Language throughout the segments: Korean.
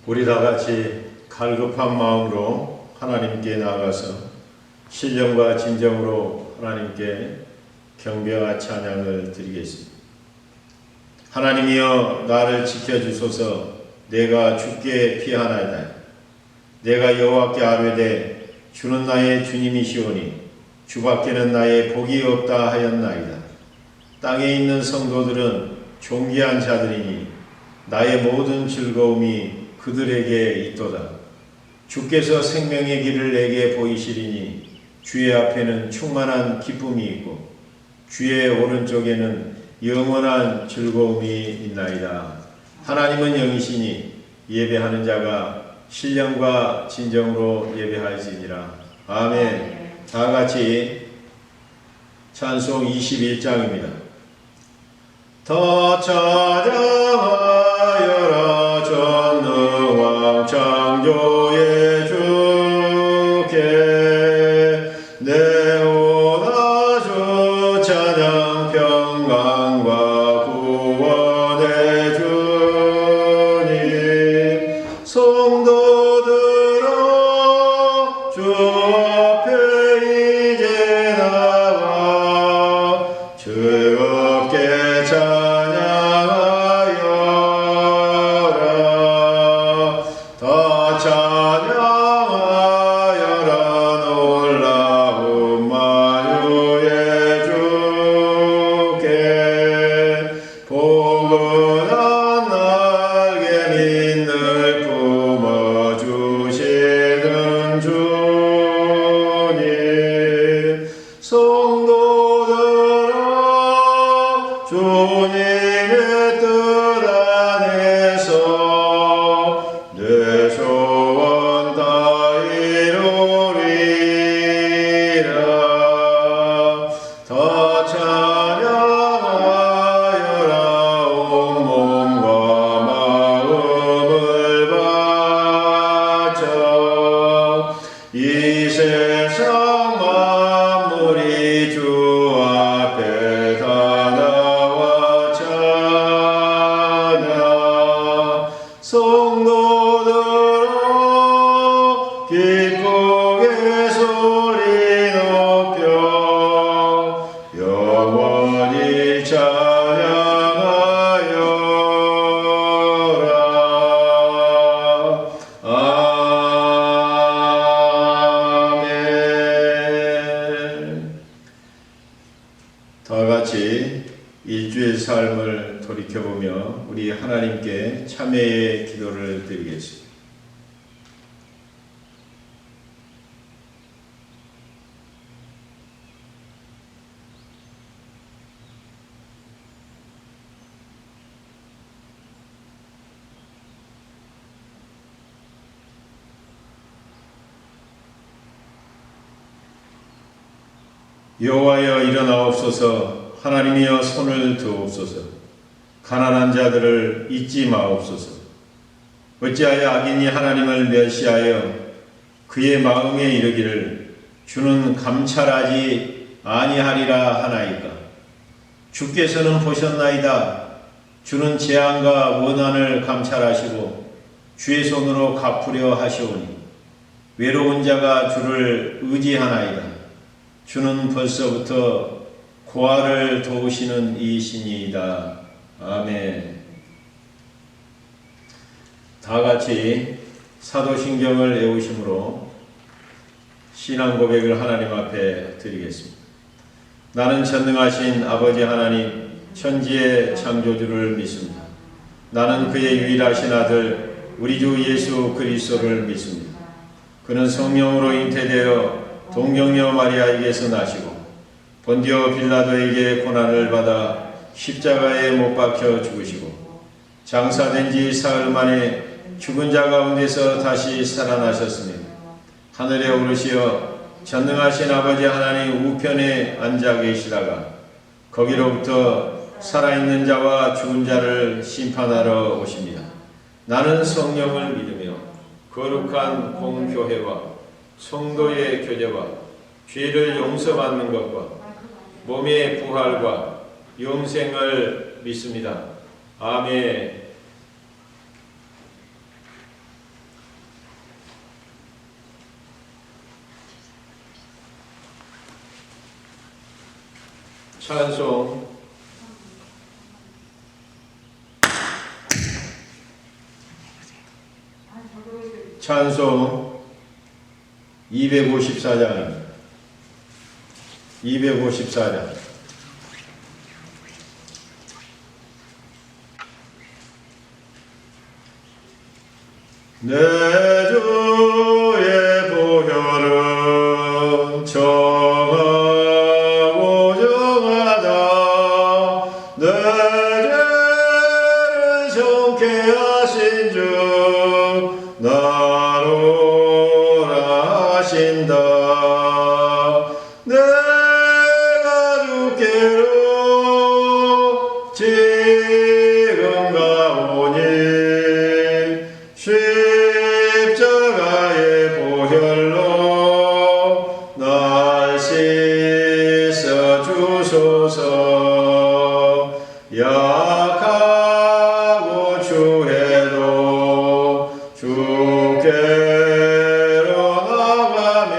우리 다 같이 갈급한 마음으로 하나님께 나아가서 신령과 진정으로 하나님께 경배와 찬양을 드리겠습니다. 하나님이여 나를 지켜주소서. 내가 주께 피하나이다. 내가 여호와께 아뢰되 주는 나의 주님이시오니 주밖에는 나의 복이 없다 하였나이다. 땅에 있는 성도들은 존귀한 자들이니 나의 모든 즐거움이 그들에게 있도다. 주께서 생명의 길을 내게 보이시리니 주의 앞에는 충만한 기쁨이 있고 주의 오른쪽에는 영원한 즐거움이 있나이다. 하나님은 영이시니 예배하는 자가 신령과 진정으로 예배할지니라. 아멘. 다 같이 찬송 21장입니다. 더 찬양하여라 전능왕 창조의 주께 내오나 주 찬양 평강과 구원의 주님 성도들아 주 앞에 이제 나와 즐겁게 찬양하여라. 다 찬양하여라. 놀라운 만유의 주께 포근한 날개 민을 품어주시는 주님 성도들아 주님의 뜻 안에서 내 소원 다 이루리라. 다 찬양하여라. 온몸과 마음을 바쳐 이 세상 만물이 주 앞에 다 나와 찬양. 성도들아 기쁘게 소리 높여 영원히 찬양하여라. 아멘. 다 같이 일주일 삶을 돌이켜보며 우리 하나님께 참회의 기도를 드리겠습니다. 여호와여 일어나옵소서. 하나님이여 손을 드옵소서. 가난한 자들을 잊지 마옵소서. 어찌하여 악인이 하나님을 멸시하여 그의 마음에 이르기를 주는 감찰하지 아니하리라 하나이까. 주께서는 보셨나이다. 주는 재앙과 원한을 감찰하시고 주의 손으로 갚으려 하시오니 외로운 자가 주를 의지하나이다. 주는 벌써부터 고아를 도우시는 이이시니이다. 아멘. 다 같이 사도신경을 외우심으로 신앙 고백을 하나님 앞에 드리겠습니다. 나는 전능하신 아버지 하나님 천지의 창조주를 믿습니다. 나는 그의 유일하신 아들 우리 주 예수 그리스도를 믿습니다. 그는 성령으로 잉태되어 동정녀 마리아에게서 나시고 본디오 빌라도에게 고난을 받아 십자가에 못 박혀 죽으시고 장사된 지 사흘 만에 죽은 자 가운데서 다시 살아나셨으며 하늘에 오르시어 전능하신 아버지 하나님 우편에 앉아 계시다가 거기로부터 살아있는 자와 죽은 자를 심판하러 오십니다. 나는 성령을 믿으며 거룩한 공교회와 성도의 교제와 죄를 용서받는 것과 몸의 부활과 영생을 믿습니다. 아멘. 찬송 찬송 254장입니다. 254장. 내 주의 보혈은 정하고 정하다. 내 죄를 정케 하신 주 나로라 하신다. 내가 주께로 지금 가오니 십자가의 보혈로 날 씻어 주소서. 약하고 추해도 주께로 나가면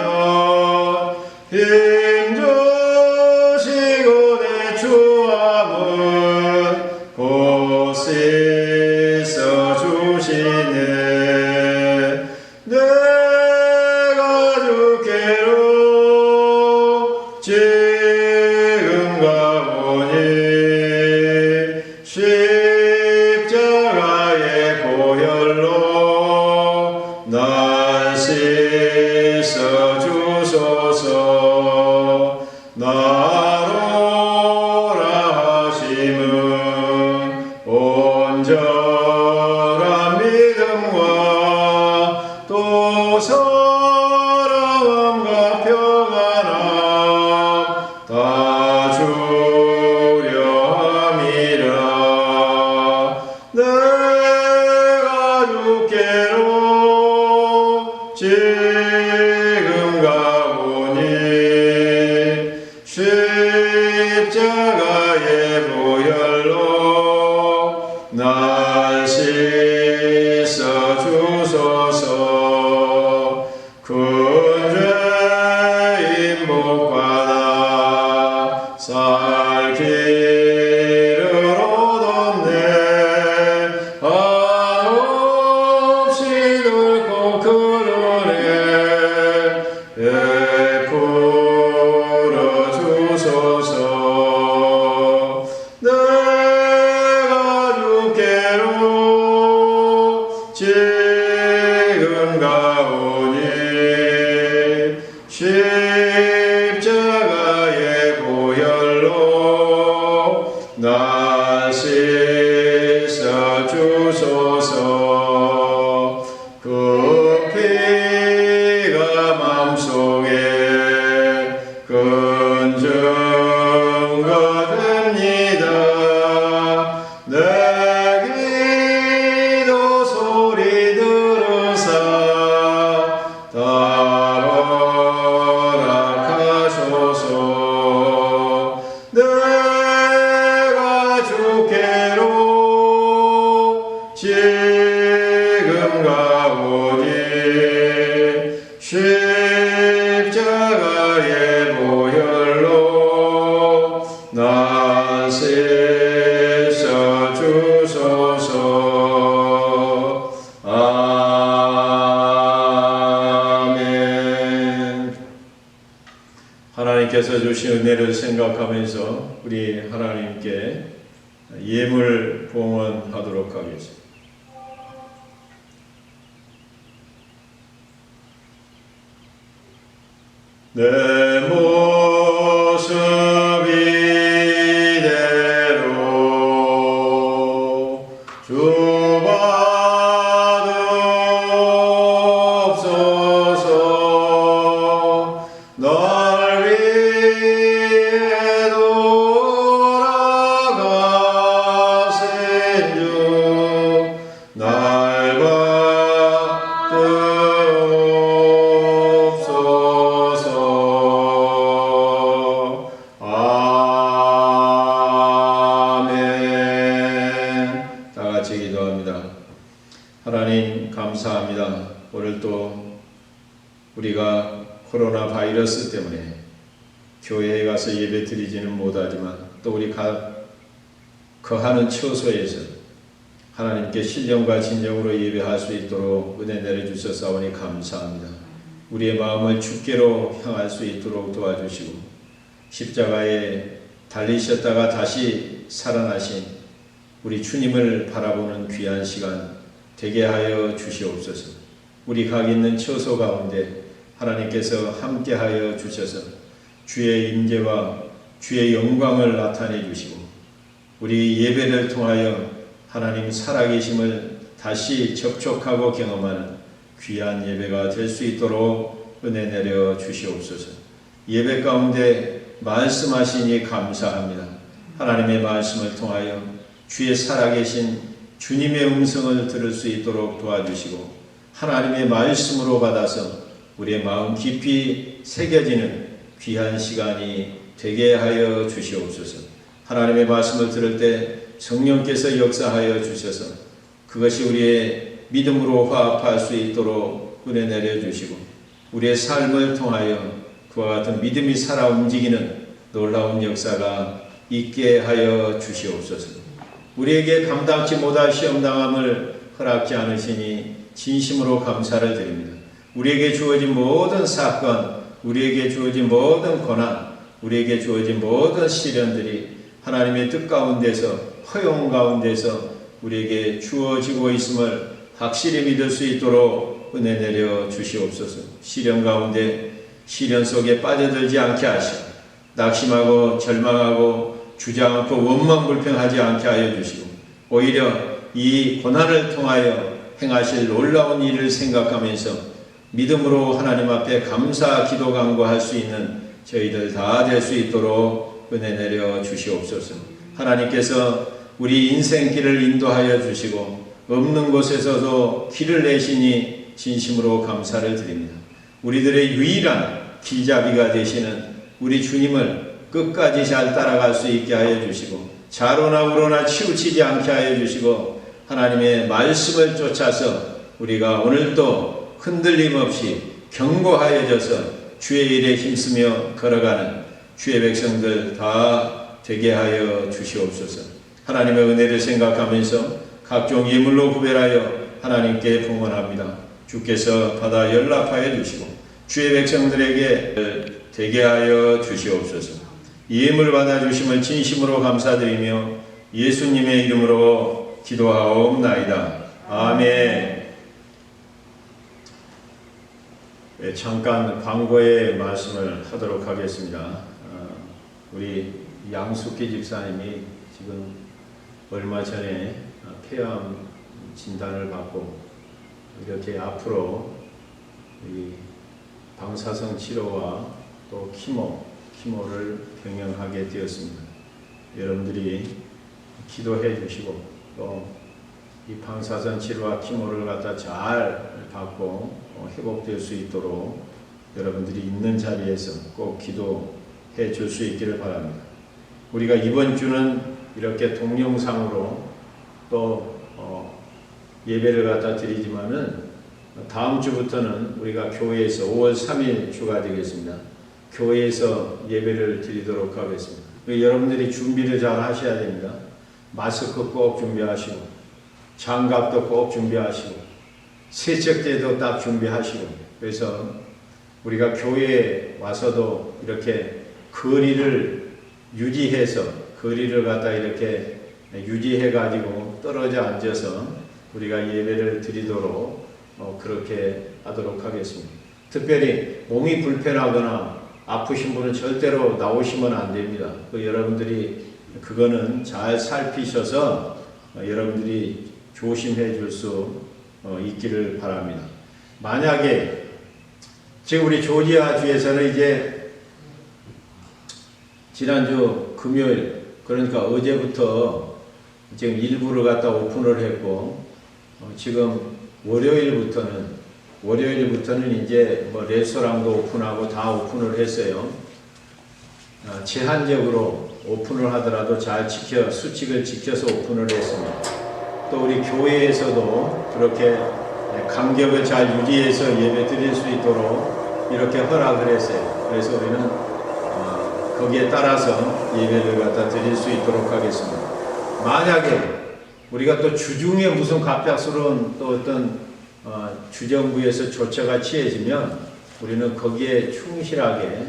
힘주시고 내 추함은 곧 씻어 주시네. 내가 주께로 지금 가오니 십자가의 보혈로 날 씻어 주소서. 나로라 하심은 온전한 믿음과 또 사랑함과 평안함 다 주려 함이라. 내가 주께로 지금 가오니 십자가의 보혈로 날 씻어 주소서. 큰 죄인 못 받아 살 길을 얻었네. 한없이 넓고 큰 은혜 베풀어 주소서. 내가 주께로 지금 가오니 십자가의 보혈로 날 씻어 주소서. 그 피가 맘속에 큰 증거 됩니다. 내 기도 소리 들으사 다 허락하소서. 내가 주께로 지금 가오니 십자가의 보혈로 날 씻어 주소서. 아멘. 하나님께서 주신 은혜를 생각하면서 우리 하나님께 예물 봉헌하도록 하겠습니다. 내 모습 이대로 주받옵소서. 날 위해 돌아가신 주 날 받옵소서. 아멘. 다 같이 기도합니다. 하나님 감사합니다. 오늘 또 우리가 코로나 바이러스 때문에 교회에 가서 예배 드리지는 못하지만 또 우리 거하는 처소에서 하나님께 신령과 진정으로 예배할 수 있도록 은혜 내려주셨사오니 감사합니다. 우리의 마음을 주께로 향할 수 있도록 도와주시고 십자가에 달리셨다가 다시 살아나신 우리 주님을 바라보는 귀한 시간 되게 하여 주시옵소서. 우리 각 있는 처소 가운데 하나님께서 함께하여 주셔서 주의 임재와 주의 영광을 나타내 주시고 우리 예배를 통하여 하나님 살아계심을 다시 접촉하고 경험하는 귀한 예배가 될 수 있도록 은혜 내려 주시옵소서. 예배 가운데 말씀하시니 감사합니다. 하나님의 말씀을 통하여 주의 살아계신 주님의 음성을 들을 수 있도록 도와주시고 하나님의 말씀으로 받아서 우리의 마음 깊이 새겨지는 귀한 시간이 되게 하여 주시옵소서. 하나님의 말씀을 들을 때 성령께서 역사하여 주셔서 그것이 우리의 믿음으로 화합할 수 있도록 은혜 내려주시고 우리의 삶을 통하여 그와 같은 믿음이 살아 움직이는 놀라운 역사가 있게 하여 주시옵소서. 우리에게 감당치 못할 시험당함을 허락지 않으시니 진심으로 감사를 드립니다. 우리에게 주어진 모든 사건, 우리에게 주어진 모든 고난, 우리에게 주어진 모든 시련들이 하나님의 뜻 가운데서 허용 가운데서 우리에게 주어지고 있음을 확실히 믿을 수 있도록 은혜 내려 주시옵소서. 시련 가운데 시련 속에 빠져들지 않게 하시고 낙심하고 절망하고 주저앉고 원망불평하지 않게 하여 주시고 오히려 이 고난을 통하여 행하실 놀라운 일을 생각하면서 믿음으로 하나님 앞에 감사 기도 간구할 수 있는 저희들 다 될 수 있도록 은혜 내려 주시옵소서. 하나님께서 우리 인생길을 인도하여 주시고 없는 곳에서도 길을 내시니 진심으로 감사를 드립니다. 우리들의 유일한 길잡이가 되시는 우리 주님을 끝까지 잘 따라갈 수 있게 하여 주시고 좌로나 우로나 치우치지 않게 하여 주시고 하나님의 말씀을 쫓아서 우리가 오늘도 흔들림 없이 견고하여져서 주의 일에 힘쓰며 걸어가는 주의 백성들 다 되게 하여 주시옵소서. 하나님의 은혜를 생각하면서 각종 예물로 구별하여 하나님께 봉헌합니다. 주께서 받아 연락하여 주시고 주의 백성들에게 되게 하여 주시옵소서. 예물 받아주심을 진심으로 감사드리며 예수님의 이름으로 기도하옵나이다. 아멘. 네, 잠깐 광고의 말씀을 하도록 하겠습니다. 우리 양숙기 집사님이 지금 얼마 전에 폐암 진단을 받고 이렇게 앞으로 이 방사선 치료와 또 키모를 병행하게 되었습니다. 여러분들이 기도해 주시고 또 이 방사선 치료와 키모를 갖다 잘 받고 회복될 수 있도록 여러분들이 있는 자리에서 꼭 기도해 줄 수 있기를 바랍니다. 우리가 이번 주는 이렇게 동영상으로 또 예배를 갖다 드리지만은 다음 주부터는 우리가 교회에서 5월 3일 주가 되겠습니다. 교회에서 예배를 드리도록 하겠습니다. 여러분들이 준비를 잘 하셔야 됩니다. 마스크 꼭 준비하시고 장갑도 꼭 준비하시고 세척제도 딱 준비하시고 그래서 우리가 교회에 와서도 이렇게 거리를 유지해서 거리를 갖다 이렇게 유지해 가지고 떨어져 앉아서 우리가 예배를 드리도록 그렇게 하도록 하겠습니다. 특별히 몸이 불편하거나 아프신 분은 절대로 나오시면 안 됩니다. 여러분들이 그거는 잘 살피셔서 여러분들이 조심해 줄 수 있기를 바랍니다. 만약에 지금 우리 조지아 주에서는 이제 지난주 금요일 그러니까 어제부터 지금 일부를 갖다 오픈을 했고 지금 월요일부터는 이제 뭐 레스토랑도 오픈하고 다 오픈을 했어요. 제한적으로 오픈을 하더라도 잘 수칙을 지켜서 오픈을 했습니다. 또 우리 교회에서도 그렇게 간격을 잘 유지해서 예배 드릴 수 있도록 이렇게 허락을 했어요. 그래서 우리는 거기에 따라서 예배를 갖다 드릴 수 있도록 하겠습니다. 만약에 우리가 또 주중에 무슨 갑작스러운 또 어떤 주정부에서 조처가 취해지면 우리는 거기에 충실하게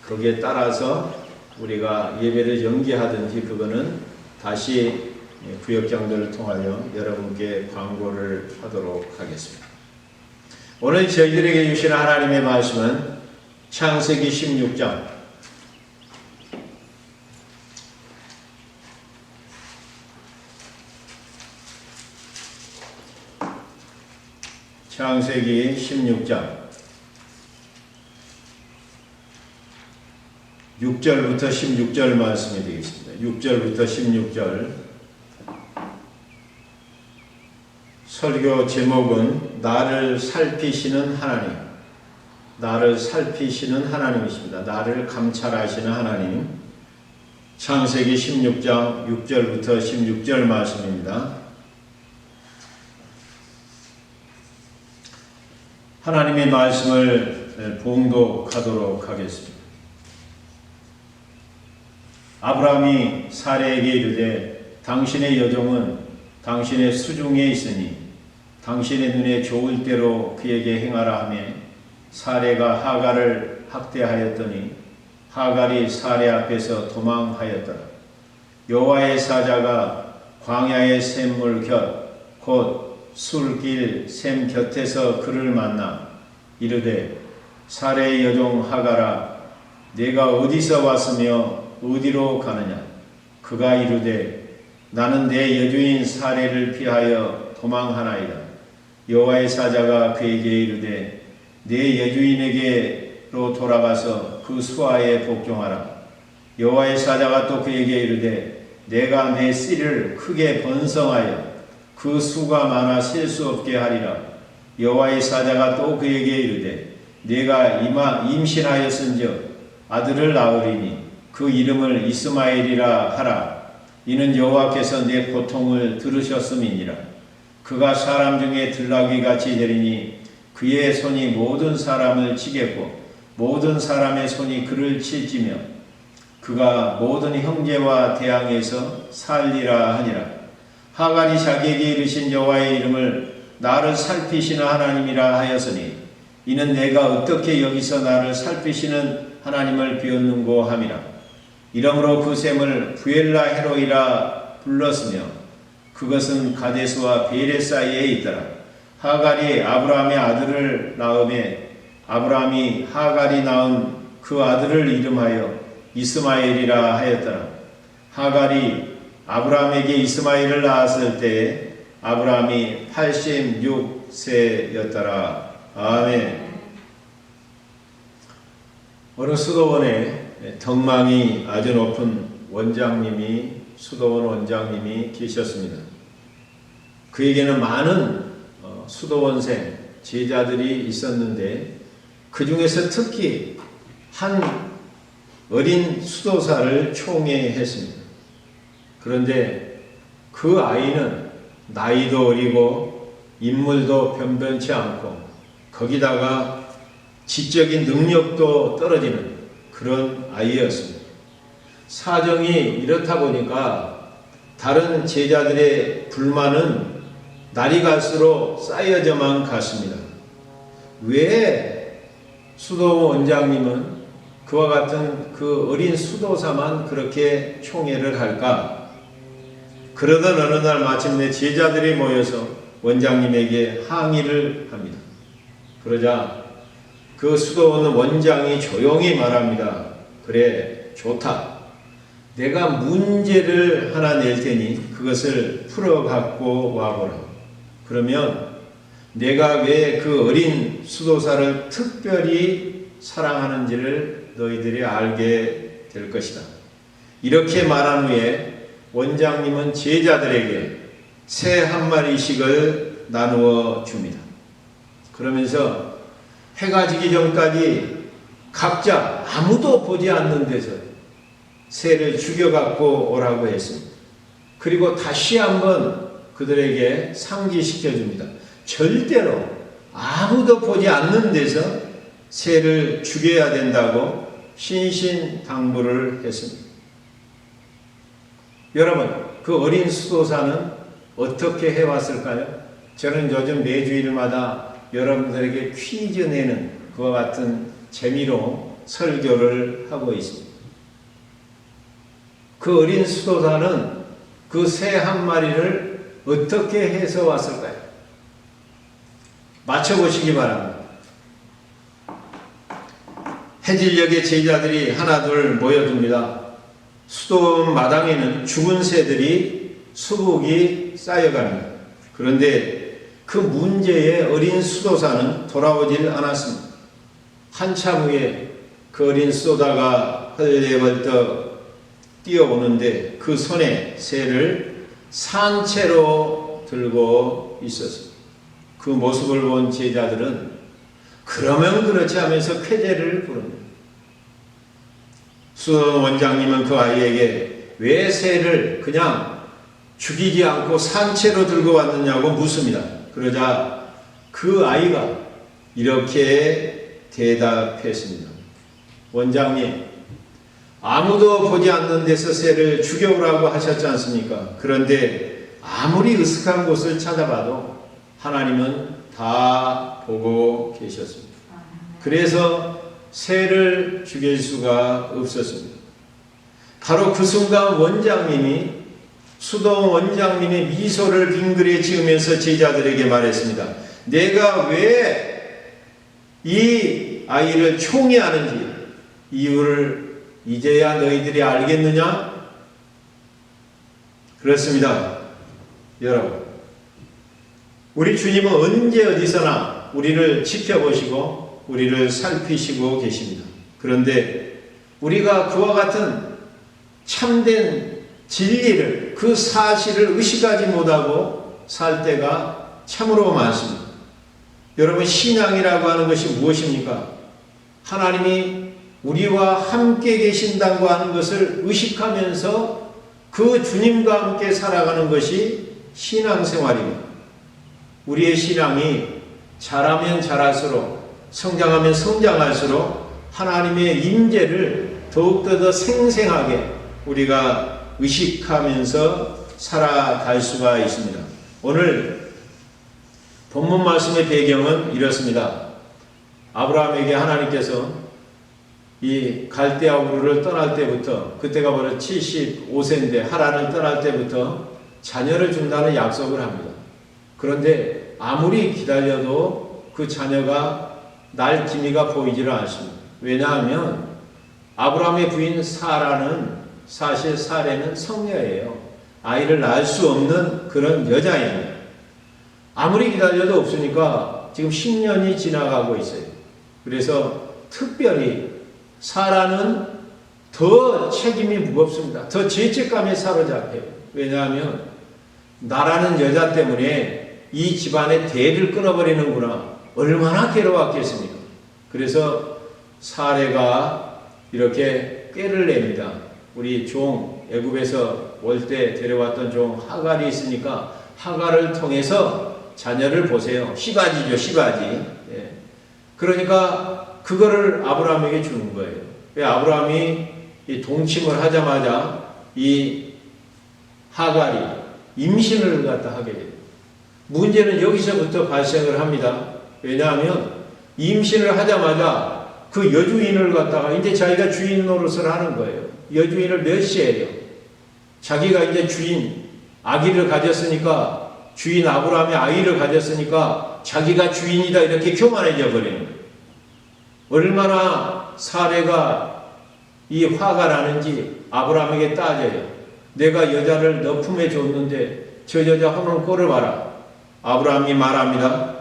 거기에 따라서 우리가 예배를 연기하든지 그거는 다시 구역장들을 통하여 여러분께 광고를 하도록 하겠습니다. 오늘 저희들에게 주신 하나님의 말씀은 창세기 16장 창세기 16장 6절부터 16절 말씀이 되겠습니다. 6절부터 16절 설교 제목은 나를 살피시는 하나님, 나를 살피시는 하나님이십니다. 나를 감찰하시는 하나님. 창세기 16장 6절부터 16절 말씀입니다. 하나님의 말씀을 봉독하도록 하겠습니다. 아브라함이 사레에게 이르되 당신의 여종은 당신의 수중에 있으니 당신의 눈에 좋을 대로 그에게 행하라 하며 사레가 하갈을 학대하였더니 하갈이 사레 앞에서 도망하였더라. 여호와의 사자가 광야의 샘물 곁 곧 술길 샘 곁에서 그를 만나 이르되 사레의 여종 하갈아 내가 어디서 왔으며 어디로 가느냐. 그가 이르되 나는 내 여주인 사레를 피하여 도망하나이다. 여호와의 사자가 그에게 이르되 내 여주인에게로 돌아가서 그 수하에 복종하라. 여호와의 사자가 또 그에게 이르되 내가 내 씨를 크게 번성하여 그 수가 많아 셀 수 없게 하리라. 여호와의 사자가 또 그에게 이르되 내가 임신하였은즉 아들을 낳으리니 그 이름을 이스마엘이라 하라. 이는 여호와께서 내 고통을 들으셨음이니라. 그가 사람 중에 들나귀같이 되리니 그의 손이 모든 사람을 치겠고 모든 사람의 손이 그를 칠지며 그가 모든 형제와 대항해서 살리라 하니라. 하갈이 자기에게 이르신 여호와의 이름을 나를 살피시는 하나님이라 하였으니 이는 내가 어떻게 여기서 나를 살피시는 하나님을 비웠는고 함이라. 이러므로 그 샘을 부엘라 헤로이라 불렀으며 그것은 가데스와 베레 사이에 있더라. 하갈이 아브라함의 아들을 낳음에 아브라함이 하갈이 낳은 그 아들을 이름하여 이스마엘이라 하였더라. 하갈이 아브라함에게 이스마엘을 낳았을 때에 아브라함이 86세였더라. 아멘. 어느 수도원에 덕망이 아주 높은 수도원 원장님이 계셨습니다. 그에게는 많은 수도원생 제자들이 있었는데 그 중에서 특히 한 어린 수도사를 총애했습니다. 그런데 그 아이는 나이도 어리고 인물도 변변치 않고 거기다가 지적인 능력도 떨어지는 그런 아이였습니다. 사정이 이렇다 보니까 다른 제자들의 불만은 날이 갈수록 쌓여져만 갔습니다. 왜 수도원 원장님은 그와 같은 그 어린 수도사만 그렇게 총애를 할까? 그러던 어느 날 마침내 제자들이 모여서 원장님에게 항의를 합니다. 그러자 그 수도원 원장이 조용히 말합니다. 그래, 좋다. 내가 문제를 하나 낼 테니 그것을 풀어갖고 와보라. 그러면 내가 왜 그 어린 수도사를 특별히 사랑하는지를 너희들이 알게 될 것이다. 이렇게 말한 후에 원장님은 제자들에게 새 한 마리씩을 나누어 줍니다. 그러면서 해가 지기 전까지 각자 아무도 보지 않는 데서 새를 죽여갖고 오라고 했습니다. 그리고 다시 한번 그들에게 상기시켜 줍니다. 절대로 아무도 보지 않는 데서 새를 죽여야 된다고 신신당부를 했습니다. 여러분, 그 어린 수도사는 어떻게 해왔을까요? 저는 요즘 매주일마다 여러분들에게 퀴즈 내는 그와 같은 재미로 설교를 하고 있습니다. 그 어린 수도사는 그 새 한 마리를 어떻게 해서 왔을까요? 맞춰보시기 바랍니다. 해질녘에 제자들이 하나둘 모여듭니다. 수도 마당에는 죽은 새들이 수북이 쌓여갑니다. 그런데 그 문제에 어린 수도사는 돌아오질 않았습니다. 한참 후에 그 어린 수도사가 헐레벌떡 뛰어오는데 그 손에 새를 산채로 들고 있었습니다. 그 모습을 본 제자들은 그러면 그렇지 하면서 쾌재를 부릅니다. 수도 원장님은 그 아이에게 왜 새를 그냥 죽이지 않고 산채로 들고 왔느냐고 묻습니다. 그러자 그 아이가 이렇게 대답했습니다. 원장님, 아무도 보지 않는 데서 새를 죽여오라고 하셨지 않습니까? 그런데 아무리 으슥한 곳을 찾아봐도 하나님은 다 보고 계셨습니다. 그래서 새를 죽일 수가 없었습니다. 바로 그 순간 수도 원장님이 미소를 빙그레 지으면서 제자들에게 말했습니다. 내가 왜 이 아이를 총애하는지 이유를 이제야 너희들이 알겠느냐? 그렇습니다. 여러분, 우리 주님은 언제 어디서나 우리를 지켜보시고 우리를 살피시고 계십니다. 그런데 우리가 그와 같은 참된 진리를, 그 사실을 의식하지 못하고 살 때가 참으로 많습니다. 여러분, 신앙이라고 하는 것이 무엇입니까? 하나님이 우리와 함께 계신다고 하는 것을 의식하면서 그 주님과 함께 살아가는 것이 신앙생활입니다. 우리의 신앙이 자라면 자랄수록, 성장하면 성장할수록 하나님의 임재를 더욱더 더 생생하게 우리가 의식하면서 살아갈 수가 있습니다. 오늘 본문 말씀의 배경은 이렇습니다. 아브라함에게 하나님께서 이 갈대아 우르를 떠날 때부터, 그때가 바로 75세인데 하란을 떠날 때부터 자녀를 준다는 약속을 합니다. 그런데 아무리 기다려도 그 자녀가 날 기미가 보이지를 않습니다. 왜냐하면 아브라함의 부인 사라는 사실 사례는 성녀예요. 아이를 낳을 수 없는 그런 여자입니다. 아무리 기다려도 없으니까 지금 10년이 지나가고 있어요. 그래서 특별히 사라는 더 책임이 무겁습니다. 더 죄책감에 사로잡혀요. 왜냐하면 나라는 여자 때문에 이 집안의 대를 끊어버리는구나. 얼마나 괴로웠겠습니까? 그래서 사례가 이렇게 꾀를 냅니다. 우리 종, 애굽에서 올 때 데려왔던 종 하갈이 있으니까 하갈을 통해서 자녀를 보세요. 시바지죠, 시바지. 예. 그러니까 그거를 아브라함에게 주는 거예요. 왜 아브라함이 이 동침을 하자마자 이 하갈이 임신을 갖다 하게 돼요. 문제는 여기서부터 발생을 합니다. 왜냐하면 임신을 하자마자 그 여주인을 갖다가 이제 자기가 주인 노릇을 하는 거예요. 여주인을 멸시해요. 자기가 이제 주인, 아기를 가졌으니까, 주인 아브라함의 아이를 가졌으니까 자기가 주인이다 이렇게 교만해져 버리는 거예요. 얼마나 사례가 이 화가 나는지 아브라함에게 따져요. 내가 여자를 너 품에 줬는데 저 여자 하는 꼴을 봐라. 아브라함이 말합니다.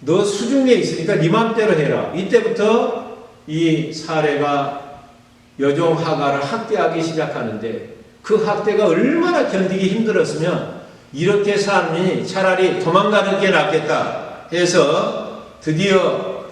너 수중에 있으니까 네 맘대로 해라. 이때부터 이 사례가 여종 하갈을 학대하기 시작하는데 그 학대가 얼마나 견디기 힘들었으면 이렇게 삶이 차라리 도망가는 게 낫겠다 해서 드디어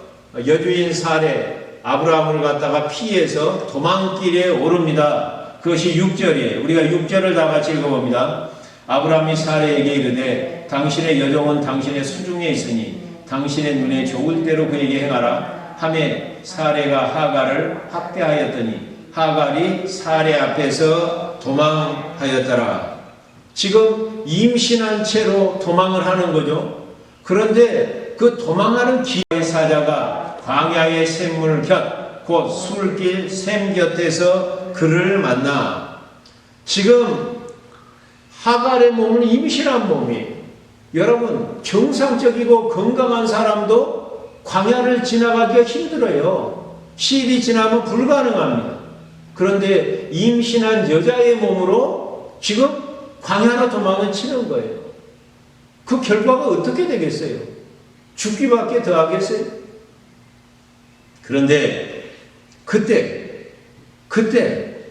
여주인 사례 아브라함을 갖다가 피해서 도망길에 오릅니다. 그것이 6절이에요. 우리가 6절을 다 같이 읽어봅니다. 아브라함이 사례에게 이르되 당신의 여종은 당신의 수중에 있으니 당신의 눈에 좋을 대로 그에게 행하라 하매 사레가 하갈을 학대하였더니 하갈이 사레 앞에서 도망하였더라. 지금 임신한 채로 도망을 하는 거죠. 그런데 그 도망하는 기아의 사자가 광야의 샘물 곁, 곧 술길 샘 곁에서 그를 만나. 지금 하갈의 몸은 임신한 몸이에요. 여러분, 정상적이고 건강한 사람도 광야를 지나가기가 힘들어요. 시일이 지나면 불가능합니다. 그런데 임신한 여자의 몸으로 지금 광야로 도망을 치는 거예요. 그 결과가 어떻게 되겠어요? 죽기밖에 더 하겠어요? 그런데 그때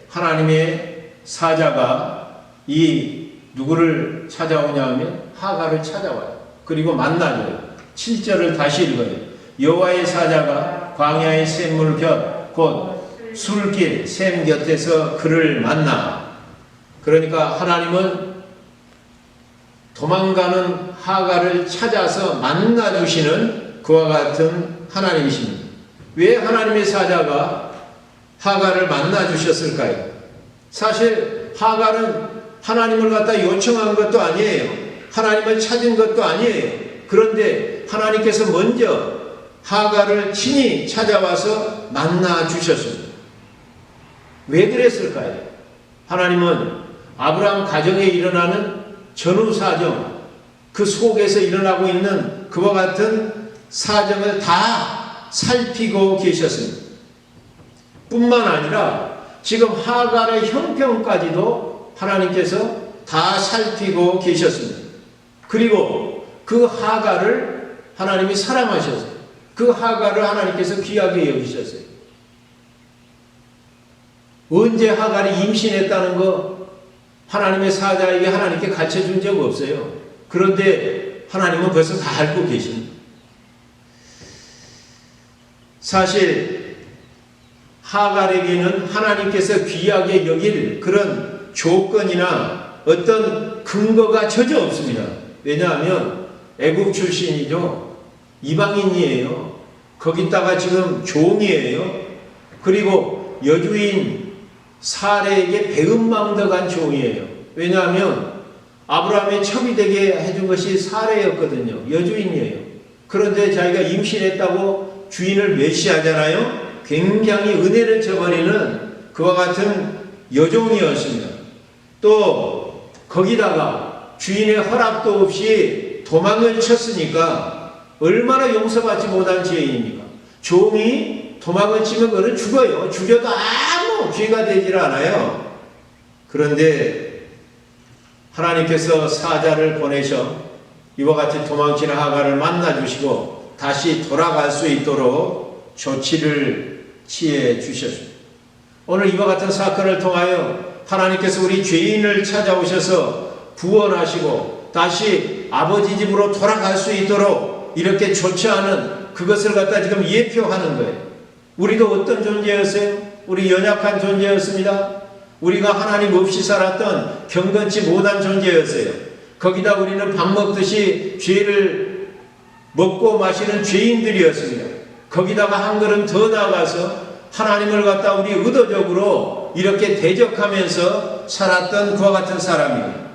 하나님의 사자가 이 누구를 찾아오냐 하면 하갈을 찾아와요. 그리고 만나줘요. 7절을 다시 읽어요. 여호와의 사자가 광야의 샘물 곁, 곧 술길 샘 곁에서 그를 만나. 그러니까 하나님은 도망가는 하갈을 찾아서 만나주시는 그와 같은 하나님이십니다. 왜 하나님의 사자가 하갈을 만나주셨을까요? 사실 하갈은 하나님을 갖다 요청한 것도 아니에요. 하나님을 찾은 것도 아니에요. 그런데 하나님께서 먼저 하갈을 친히 찾아와서 만나주셨습니다. 왜 그랬을까요? 하나님은 아브라함 가정에 일어나는 전후사정, 그 속에서 일어나고 있는 그와 같은 사정을 다 살피고 계셨습니다. 뿐만 아니라 지금 하갈의 형편까지도 하나님께서 다 살피고 계셨습니다. 그리고 그 하갈을 하나님이 사랑하셨어요. 그 하갈을 하나님께서 귀하게 여기셨어요. 언제 하갈이 임신했다는 거 하나님의 사자에게 하나님께 가르쳐준 적 없어요. 그런데 하나님은 벌써 다 알고 계십니다. 사실 하갈에게는 하나님께서 귀하게 여길 그런 조건이나 어떤 근거가 전혀 없습니다. 왜냐하면 애국 출신이죠. 이방인이에요. 거기다가 지금 종이에요. 그리고 여주인 사레에게 배은망덕한 종이에요. 왜냐하면 아브라함의 첩이 되게 해준 것이 사레였거든요. 여주인이에요. 그런데 자기가 임신했다고 주인을 멸시하잖아요. 굉장히 은혜를 저버리는 그와 같은 여종이었습니다. 또 거기다가 주인의 허락도 없이 도망을 쳤으니까 얼마나 용서받지 못한 죄인입니까? 종이 도망을 치면 그는 죽어요. 죽여도 아무 죄가 되질 않아요. 그런데 하나님께서 사자를 보내셔 이와 같이 도망치는 하갈을 만나주시고 다시 돌아갈 수 있도록 조치를 취해 주셨습니다. 오늘 이와 같은 사건을 통하여 하나님께서 우리 죄인을 찾아오셔서 구원하시고 다시 아버지 집으로 돌아갈 수 있도록 이렇게 조처하는 그것을 갖다 지금 예표하는 거예요. 우리도 어떤 존재였어요? 우리 연약한 존재였습니다. 우리가 하나님 없이 살았던 경건치 못한 존재였어요. 거기다 우리는 밥 먹듯이 죄를 먹고 마시는 죄인들이었습니다. 거기다가 한 걸음 더 나아가서 하나님을 갖다 우리 의도적으로 이렇게 대적하면서 살았던 그와 같은 사람입니다.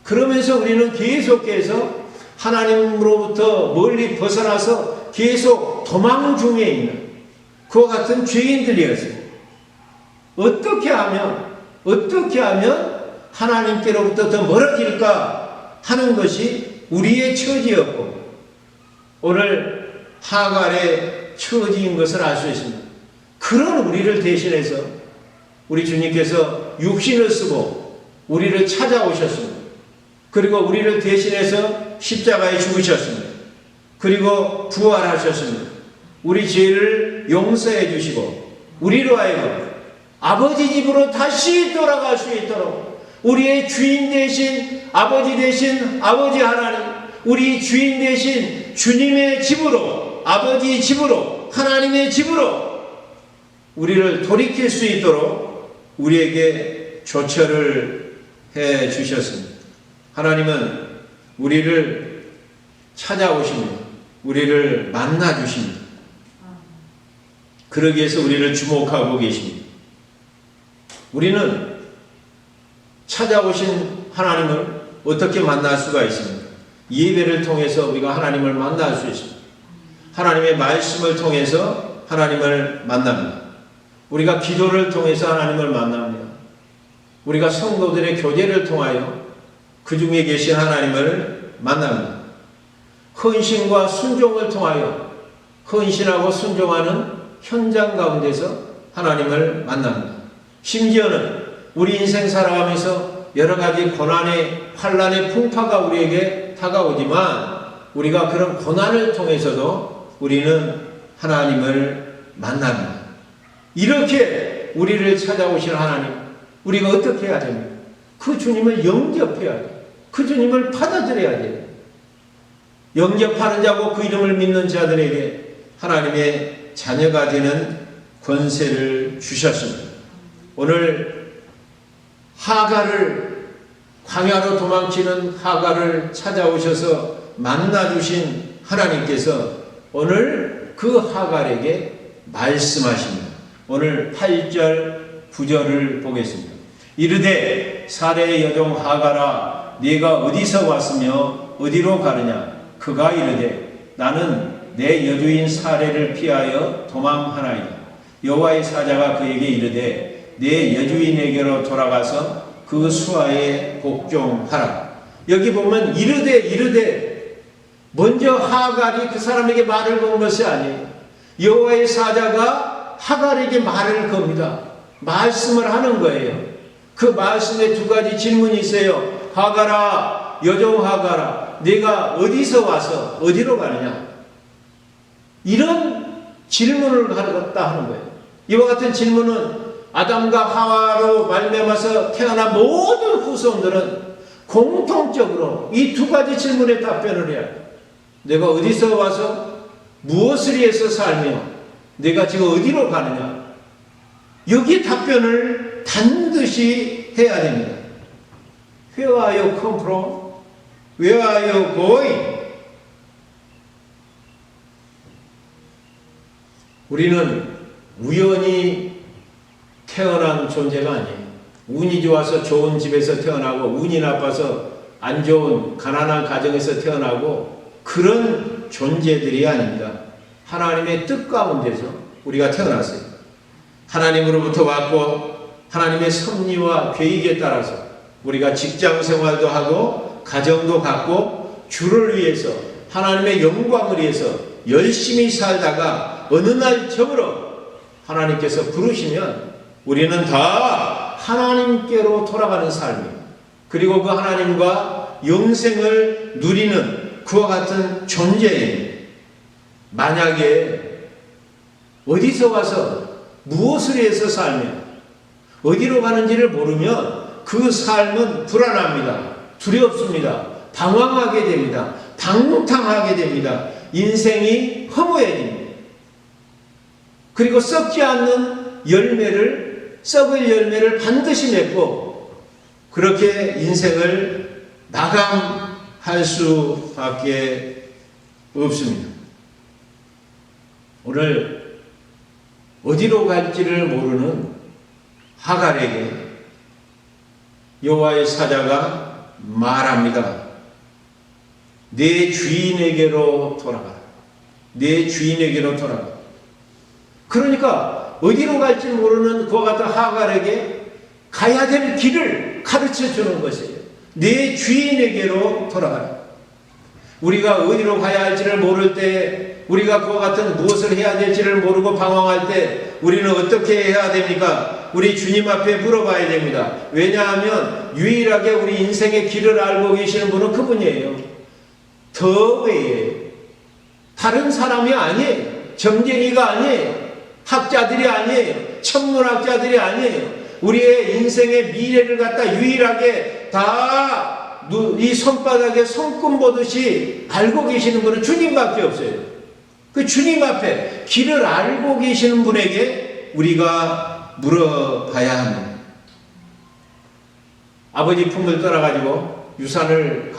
그러면서 우리는 계속해서 하나님으로부터 멀리 벗어나서 계속 도망 중에 있는 그와 같은 죄인들이었습니다. 어떻게 하면 하나님께로부터 더 멀어질까 하는 것이 우리의 처지였고 오늘 하갈의 처지인 것을 알 수 있습니다. 그런 우리를 대신해서 우리 주님께서 육신을 쓰고 우리를 찾아오셨습니다. 그리고 우리를 대신해서 십자가에 죽으셨습니다. 그리고 부활하셨습니다. 우리 죄를 용서해 주시고 우리로 하여금 아버지 집으로 다시 돌아갈 수 있도록 우리의 주인 되신 아버지 되신 아버지 하나님, 우리 주인 되신 주님의 집으로, 아버지 집으로, 하나님의 집으로 우리를 돌이킬 수 있도록 우리에게 조처를 해 주셨습니다. 하나님은 우리를 찾아오십니다. 우리를 만나 주십니다. 그러기 위해서 우리를 주목하고 계십니다. 우리는 찾아오신 하나님을 어떻게 만날 수가 있습니까? 예배를 통해서 우리가 하나님을 만날 수 있습니다. 하나님의 말씀을 통해서 하나님을 만납니다. 우리가 기도를 통해서 하나님을 만납니다. 우리가 성도들의 교제를 통하여 그 중에 계신 하나님을 만납니다. 헌신과 순종을 통하여 헌신하고 순종하는 현장 가운데서 하나님을 만납니다. 심지어는 우리 인생 살아가면서 여러 가지 고난의 환난의 풍파가 우리에게 다가오지만 우리가 그런 고난을 통해서도 우리는 하나님을 만납니다. 이렇게 우리를 찾아오실 하나님, 우리가 어떻게 해야 됩니까? 그 주님을 영접해야 돼요. 그 주님을 받아들여야 돼요. 영접하는 자고 그 이름을 믿는 자들에게 하나님의 자녀가 되는 권세를 주셨습니다. 오늘 하갈을, 광야로 도망치는 하갈을 찾아오셔서 만나주신 하나님께서 오늘 그 하갈에게 말씀하십니다. 오늘 8절 9절을 보겠습니다. 이르되 사레의 여종 하갈아 네가 어디서 왔으며 어디로 가느냐. 그가 이르되 나는 내 여주인 사레를 피하여 도망하나이다. 여호와의 사자가 그에게 이르되 내 여주인에게로 돌아가서 그 수하에 복종하라. 여기 보면 이르되 먼저 하갈이 그 사람에게 말을 건 것이 아니에요. 여호와의 사자가 하갈에게 말을 겁니다. 말씀을 하는 거예요. 그 말씀에 두 가지 질문이 있어요. 하갈아, 여종 하갈아, 네가 어디서 와서 어디로 가느냐? 이런 질문을 갖다 하는 거예요. 이와 같은 질문은 아담과 하와로 말미암아서 태어난 모든 후손들은 공통적으로 이 두 가지 질문에 답변을 해야 해요. 내가 어디서 와서 무엇을 위해서 살며 내가 지금 어디로 가느냐? 여기 답변을 반드시 해야 됩니다. Where are you come from? Where are you going? 우리는 우연히 태어난 존재가 아니에요. 운이 좋아서 좋은 집에서 태어나고 운이 나빠서 안 좋은 가난한 가정에서 태어나고 그런 존재들이 아닙니다. 하나님의 뜻 가운데서 우리가 태어났어요. 하나님으로부터 왔고 하나님의 섭리와 계획에 따라서 우리가 직장 생활도 하고 가정도 갖고 주를 위해서 하나님의 영광을 위해서 열심히 살다가 어느 날 저물어 하나님께서 부르시면 우리는 다 하나님께로 돌아가는 삶이에요. 그리고 그 하나님과 영생을 누리는 그와 같은 존재예요. 만약에 어디서 와서 무엇을 위해서 살며 어디로 가는지를 모르면 그 삶은 불안합니다. 두렵습니다. 방황하게 됩니다. 방탕하게 됩니다. 인생이 허무해집니다. 그리고 썩지 않는 썩을 열매를 반드시 맺고 그렇게 인생을 마감할 수밖에 없습니다. 오늘 어디로 갈지를 모르는 하갈에게 여호와의 사자가 말합니다. 내 주인에게로 돌아가라. 내 주인에게로 돌아가라. 그러니까 어디로 갈지 모르는 그와 같은 하갈에게 가야 될 길을 가르쳐 주는 것이에요. 내 주인에게로 돌아가라. 우리가 어디로 가야 할지를 모를 때, 우리가 그와 같은 무엇을 해야 될지를 모르고 방황할 때 우리는 어떻게 해야 됩니까? 우리 주님 앞에 물어봐야 됩니다. 왜냐하면 유일하게 우리 인생의 길을 알고 계시는 분은 그분이에요. 더 외에 다른 사람이 아니에요. 점쟁이가 아니에요. 학자들이 아니에요. 천문학자들이 아니에요. 우리의 인생의 미래를 갖다 유일하게 다 이 손바닥에 손금 보듯이 알고 계시는 분은 주님밖에 없어요. 그 주님 앞에 길을 알고 계시는 분에게 우리가 물어봐야 합니다. 아버지 품을 떠나가지고 유산을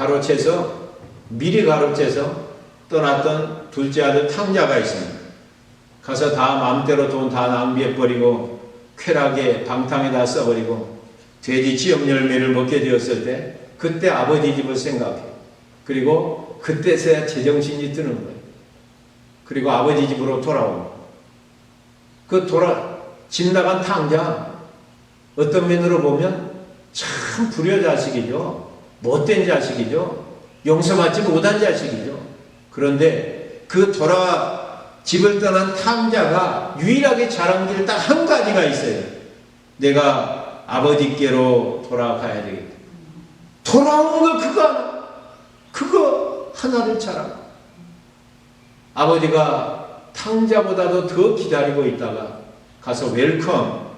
미리 가로채서 떠났던 둘째 아들 탕자가 있습니다. 가서 다 마음대로 돈 다 낭비해버리고 쾌락에 방탕에다 써버리고 돼지 지역 열매를 먹게 되었을 때 그때 아버지 집을 생각해. 그리고 그때서야 제정신이 드는 거예요. 그리고 아버지 집으로 돌아오는 거예요. 집 나간 탕자, 어떤 면으로 보면 참 불효자식이죠. 못된 자식이죠. 용서받지 못한 자식이죠. 그런데 그 집을 떠난 탕자가 유일하게 잘한 길 딱 한 가지가 있어요. 내가 아버지께로 돌아가야 되겠다. 돌아온 거 그거 하나를 잘하고 아버지가 탕자보다도 더 기다리고 있다가 가서 웰컴,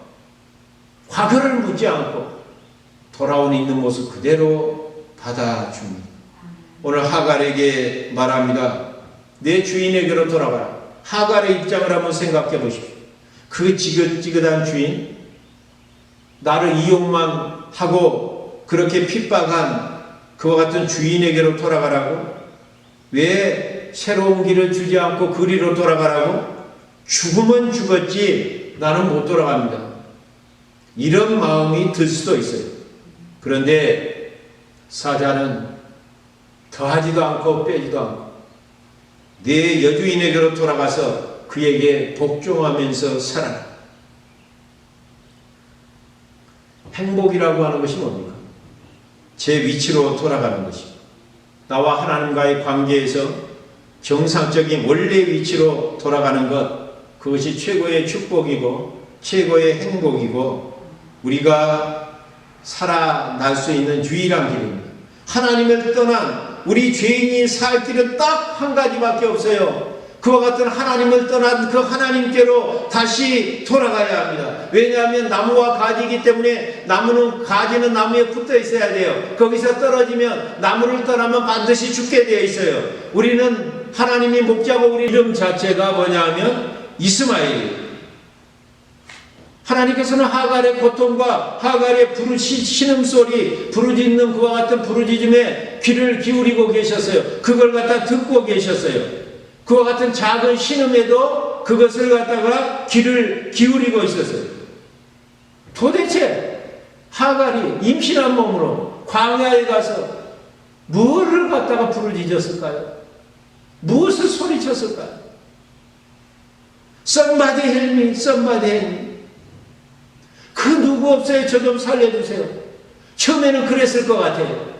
화교를 묻지 않고 돌아온 있는 모습 그대로 받아줍니다. 오늘 하갈에게 말합니다. 내 주인에게로 돌아가라. 하갈의 입장을 한번 생각해 보십시오. 그 지긋지긋한 주인, 나를 이용만 하고 그렇게 핍박한 그와 같은 주인에게로 돌아가라고? 왜 새로운 길을 주지 않고 그리로 돌아가라고? 죽으면 죽었지 나는 못 돌아갑니다. 이런 마음이 들 수도 있어요. 그런데 사자는 더하지도 않고 빼지도 않고 내 여주인에게로 돌아가서 그에게 복종하면서 살아라. 행복이라고 하는 것이 뭡니까? 제 위치로 돌아가는 것입니다. 나와 하나님과의 관계에서 정상적인 원래 위치로 돌아가는 것, 그것이 최고의 축복이고 최고의 행복이고 우리가 살아날 수 있는 유일한 길입니다. 하나님을 떠난 우리 죄인이 살 길은 딱 한 가지밖에 없어요. 그와 같은 하나님을 떠난 그 하나님께로 다시 돌아가야 합니다. 왜냐하면 나무와 가지이기 때문에 가지는 나무에 붙어 있어야 돼요. 거기서 떨어지면 나무를 떠나면 반드시 죽게 되어 있어요. 우리는 하나님이 목자고 우리 이름 자체가 뭐냐 하면 이스마엘. 하나님께서는 하갈의 고통과 하갈의 신음소리, 부르짖는 그와 같은 부르짖음에 귀를 기울이고 계셨어요. 그걸 갖다 듣고 계셨어요. 그와 같은 작은 신음에도 그것을 갖다가 귀를 기울이고 있었어요. 도대체 하갈이 임신한 몸으로 광야에 가서 무엇을 갖다가 부르짖었을까요? 무엇을 소리쳤을까요? Somebody help me, somebody help me. 그 누구 없어요? 저 좀 살려주세요. 처음에는 그랬을 것 같아요.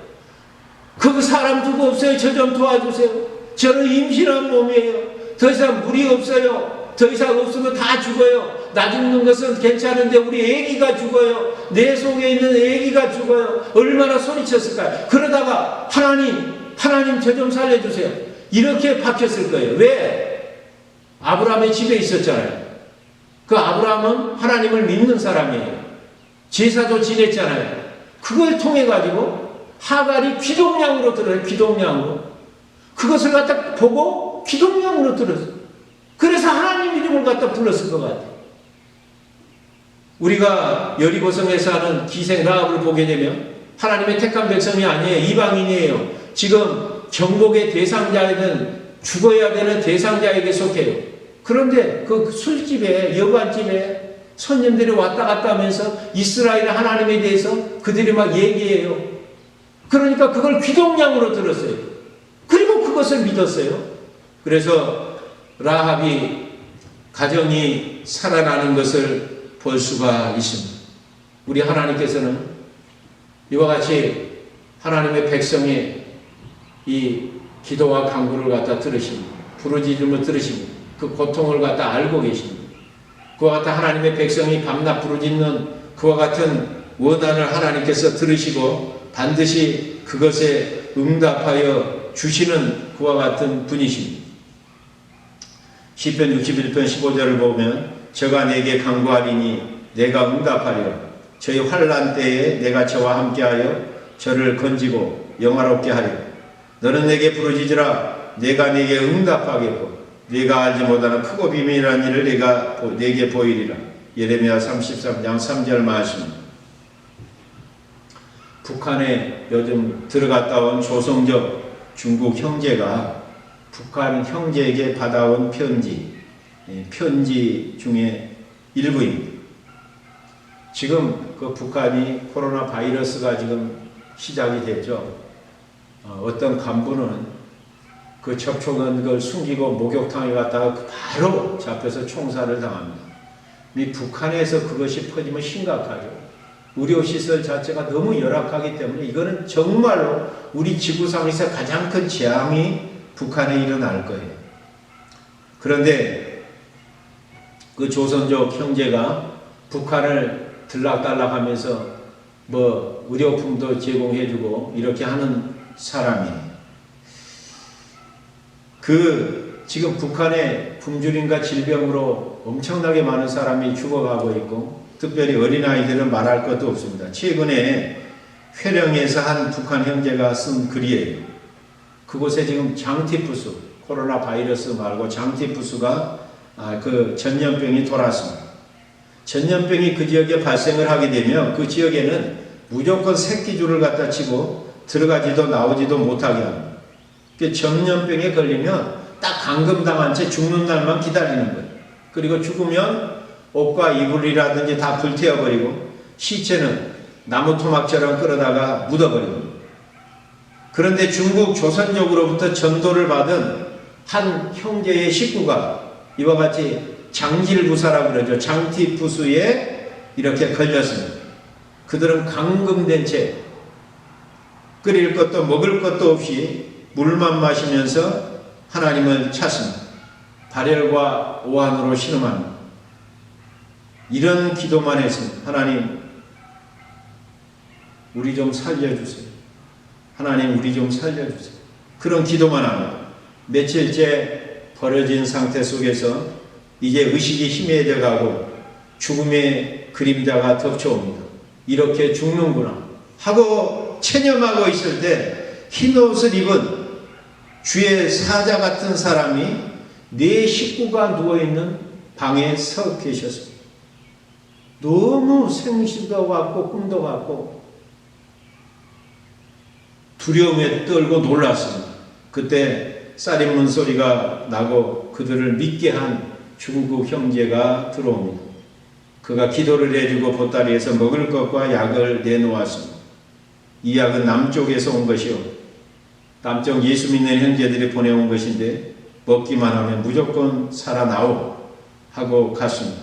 그 사람 누구 없어요? 저 좀 도와주세요. 저는 임신한 몸이에요. 더 이상 물이 없어요. 더 이상 없으면 다 죽어요. 나 죽는 것은 괜찮은데 우리 애기가 죽어요. 내 속에 있는 애기가 죽어요. 얼마나 소리쳤을까요? 그러다가 하나님 저 좀 살려주세요. 이렇게 박혔을 거예요. 왜? 아브라함의 집에 있었잖아요. 그 아브라함은 하나님을 믿는 사람이에요. 제사도 지냈잖아요. 그걸 통해 가지고 하갈이 귀동냥으로 들어요. 귀동냥으로. 그것을 갖다 보고 귀동냥으로 들었어요. 그래서 하나님 이름을 갖다 불렀을 것 같아요. 우리가 여리고성에서 하는 기생 라합을 보게 되면 하나님의 택한 백성이 아니에요. 이방인이에요. 지금 정복의 대상자에는 죽어야 되는 대상자에게 속해요. 그런데 그 술집에, 여관집에 손님들이 왔다 갔다 하면서 이스라엘 하나님에 대해서 그들이 막 얘기해요. 그러니까 그걸 귀동냥으로 들었어요. 그리고 그것을 믿었어요. 그래서 라합이 가정이 살아나는 것을 볼 수가 있습니다. 우리 하나님께서는 이와 같이 하나님의 백성의 이 기도와 간구를 갖다 들으십니다. 부르짖음을 들으십니다. 그 고통을 갖다 알고 계십니다. 그와 같은 하나님의 백성이 밤낮 부르짖는 그와 같은 원한을 하나님께서 들으시고 반드시 그것에 응답하여 주시는 그와 같은 분이십니다. 시편 61편 15절을 보면 저가 내게 간구하리니 내가 응답하리라. 저희 환난 때에 내가 저와 함께하여 저를 건지고 영화롭게 하리라. 너는 내게 부르짖으라. 내가 내게 응답하겠고 네가 알지 못하는 크고 비밀한 일을 내가 내게 보이리라. 예레미야 33장 3절 말씀. 북한에 요즘 들어갔다 온 조성적 중국 형제가 북한 형제에게 받아온 편지, 편지 중에 일부입니다. 지금 그 북한이 코로나 바이러스가 지금 시작이 됐죠. 어떤 간부는 그 접촉한 걸 숨기고 목욕탕에 갔다가 바로 잡혀서 총살을 당합니다. 이 북한에서 그것이 퍼지면 심각하죠. 의료시설 자체가 너무 열악하기 때문에 이거는 정말로 우리 지구상에서 가장 큰 재앙이 북한에 일어날 거예요. 그런데 그 조선족 형제가 북한을 들락달락하면서 뭐 의료품도 제공해주고 이렇게 하는 사람이 지금 북한의 굶주림과 질병으로 엄청나게 많은 사람이 죽어가고 있고 특별히 어린아이들은 말할 것도 없습니다. 최근에 회령에서 한 북한 형제가 쓴 글이에요. 그곳에 지금 장티푸스, 코로나 바이러스 말고 장티푸스가 그 전염병이 돌았습니다. 전염병이 그 지역에 발생을 하게 되면 그 지역에는 무조건 새끼줄을 갖다 치고 들어가지도 나오지도 못하게 합니다. 그 전염병에 걸리면 딱 감금당한 채 죽는 날만 기다리는 거예요. 그리고 죽으면 옷과 이불이라든지 다 불태워버리고 시체는 나무 토막처럼 끌어다가 묻어버립니다. 그런데 중국 조선족으로부터 전도를 받은 한 형제의 식구가 이와 같이 장질부사라고 그러죠. 장티푸스에 이렇게 걸렸습니다. 그들은 감금된 채 끓일 것도 먹을 것도 없이 물만 마시면서 하나님을 찾습니다. 발열과 오한으로 신음합니다. 이런 기도만 했습니다. 하나님, 우리 좀 살려주세요. 하나님, 우리 좀 살려주세요. 그런 기도만 합니다. 며칠째 버려진 상태 속에서 이제 의식이 희미해져 가고 죽음의 그림자가 덮쳐옵니다. 이렇게 죽는구나 하고 체념하고 있을 때 흰옷을 입은 주의 사자 같은 사람이 네 식구가 누워있는 방에 서 계셨습니다. 너무 생시도 같고 꿈도 같고 두려움에 떨고 놀랐습니다. 그때 쌀인문 소리가 나고 그들을 믿게 한 중국 형제가 들어옵니다. 그가 기도를 해주고 보따리에서 먹을 것과 약을 내놓았습니다. 이 약은 남쪽에서 온 것이요, 남쪽 예수 믿는 형제들이 보내온 것인데 먹기만 하면 무조건 살아나오 하고 갔습니다.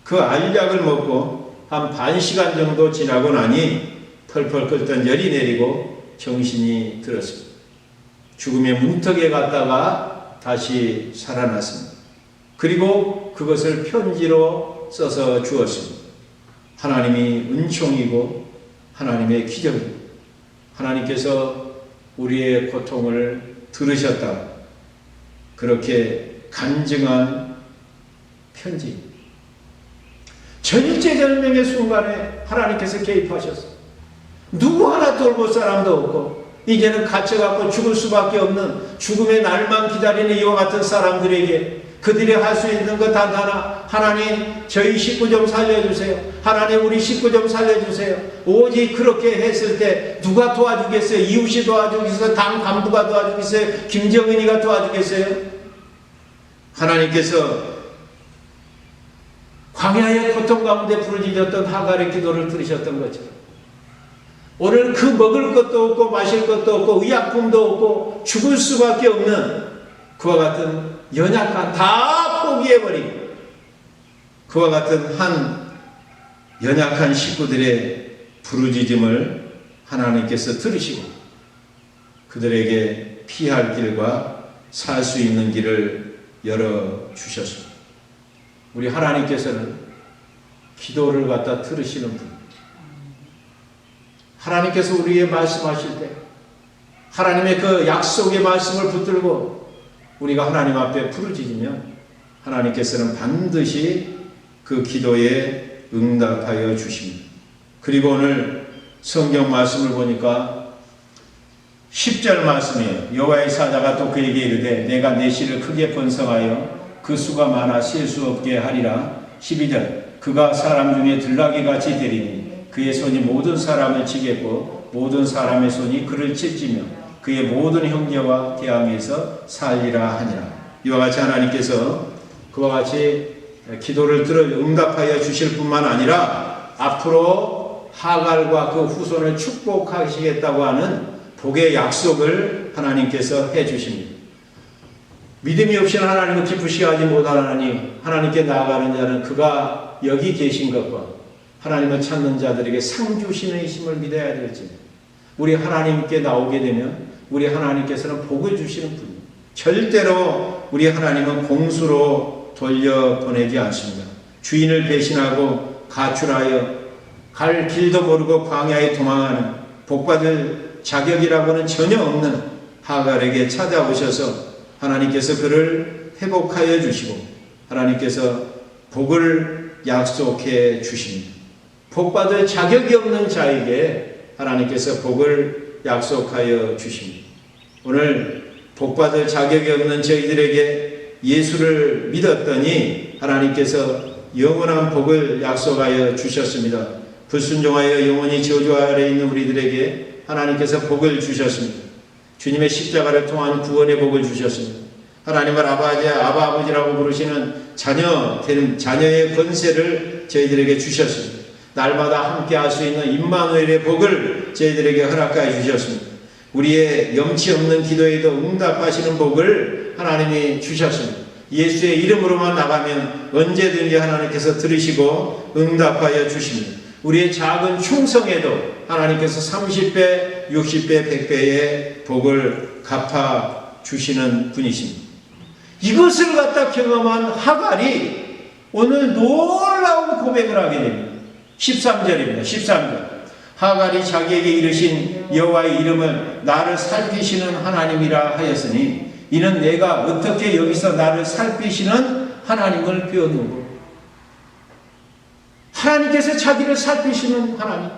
그 알약을 먹고 한 반 시간 정도 지나고 나니 펄펄 끓던 열이 내리고 정신이 들었습니다. 죽음의 문턱에 갔다가 다시 살아났습니다. 그리고 그것을 편지로 써서 주었습니다. 하나님이 은총이고 하나님의 기적입니다. 하나님께서 우리의 고통을 들으셨다. 그렇게 간증한 편지입니다. 절제절명의 순간에 하나님께서 개입하셨어요. 누구 하나 돌볼 사람도 없고 이제는 갇혀갖고 죽을 수밖에 없는 죽음의 날만 기다리는 이와 같은 사람들에게 그들이 할 수 있는 것 단 하나, 하나님 저희 식구 좀 살려주세요. 하나님 우리 식구 좀 살려주세요. 오직 그렇게 했을 때 누가 도와주겠어요? 이웃이 도와주겠어요? 당 간부가 도와주겠어요? 김정은이가 도와주겠어요? 하나님께서 광야의 고통 가운데 부르짖었던 하갈의 기도를 들으셨던 것처럼 오늘 그 먹을 것도 없고 마실 것도 없고 의약품도 없고 죽을 수밖에 없는 그와 같은 연약한 다 포기해버리고 그와 같은 한 연약한 식구들의 부르짖음을 하나님께서 들으시고 그들에게 피할 길과 살 수 있는 길을 열어주셨습니다. 우리 하나님께서는 기도를 갖다 들으시는 분. 하나님께서 우리에게 말씀하실 때 하나님의 그 약속의 말씀을 붙들고 우리가 하나님 앞에 부르짖으면 하나님께서는 반드시 그 기도에 응답하여 주십니다. 그리고 오늘 성경 말씀을 보니까 10절 말씀이에요. 여호와의 사자가 또 그에게 이르되 내가 내 씨를 크게 번성하여 그 수가 많아 셀 수 없게 하리라. 12절 그가 사람 중에 들나귀같이 되리니 그의 손이 모든 사람을 치겠고 모든 사람의 손이 그를 칠지며 그의 모든 형제와 대항해서 살리라 하니라. 이와 같이 하나님께서 그와 같이 기도를 들어 응답하여 주실 뿐만 아니라 앞으로 하갈과 그 후손을 축복하시겠다고 하는 복의 약속을 하나님께서 해 주십니다. 믿음이 없이는 하나님을 기쁘시게 하지 못하나니 하나님께 나아가는 자는 그가 여기 계신 것과 하나님을 찾는 자들에게 상 주시는 이심을 믿어야 될지니 우리 하나님께 나오게 되면 우리 하나님께서는 복을 주시는 분입니다. 절대로 우리 하나님은 공수로 돌려보내지 않습니다. 주인을 배신하고 가출하여 갈 길도 모르고 광야에 도망하는 복받을 자격이라고는 전혀 없는 하갈에게 찾아오셔서 하나님께서 그를 회복하여 주시고 하나님께서 복을 약속해 주십니다. 복받을 자격이 없는 자에게 하나님께서 복을 약속하여 주십니다. 오늘 복받을 자격이 없는 저희들에게 예수를 믿었더니 하나님께서 영원한 복을 약속하여 주셨습니다. 불순종하여 영원히 저주 아래 있는 우리들에게 하나님께서 복을 주셨습니다. 주님의 십자가를 통한 구원의 복을 주셨습니다. 하나님을 아버지라고 부르시는 자녀의 권세를 저희들에게 주셨습니다. 날마다 함께 할 수 있는 임마누엘의 복을 저희들에게 허락하여 주셨습니다. 우리의 염치 없는 기도에도 응답하시는 복을 하나님이 주셨습니다. 예수의 이름으로만 나가면 언제든지 하나님께서 들으시고 응답하여 주십니다. 우리의 작은 충성에도 하나님께서 30배, 60배, 100배의 복을 갚아 주시는 분이십니다. 이것을 갖다 경험한 하갈이 오늘 놀라운 고백을 하게 됩니다. 13절입니다. 13절. 하갈이 자기에게 이르신 여호와의 이름을 나를 살피시는 하나님이라 하였으니 이는 내가 어떻게 여기서 나를 살피시는 하나님을 배웠는고. 하나님께서 자기를 살피시는 하나님,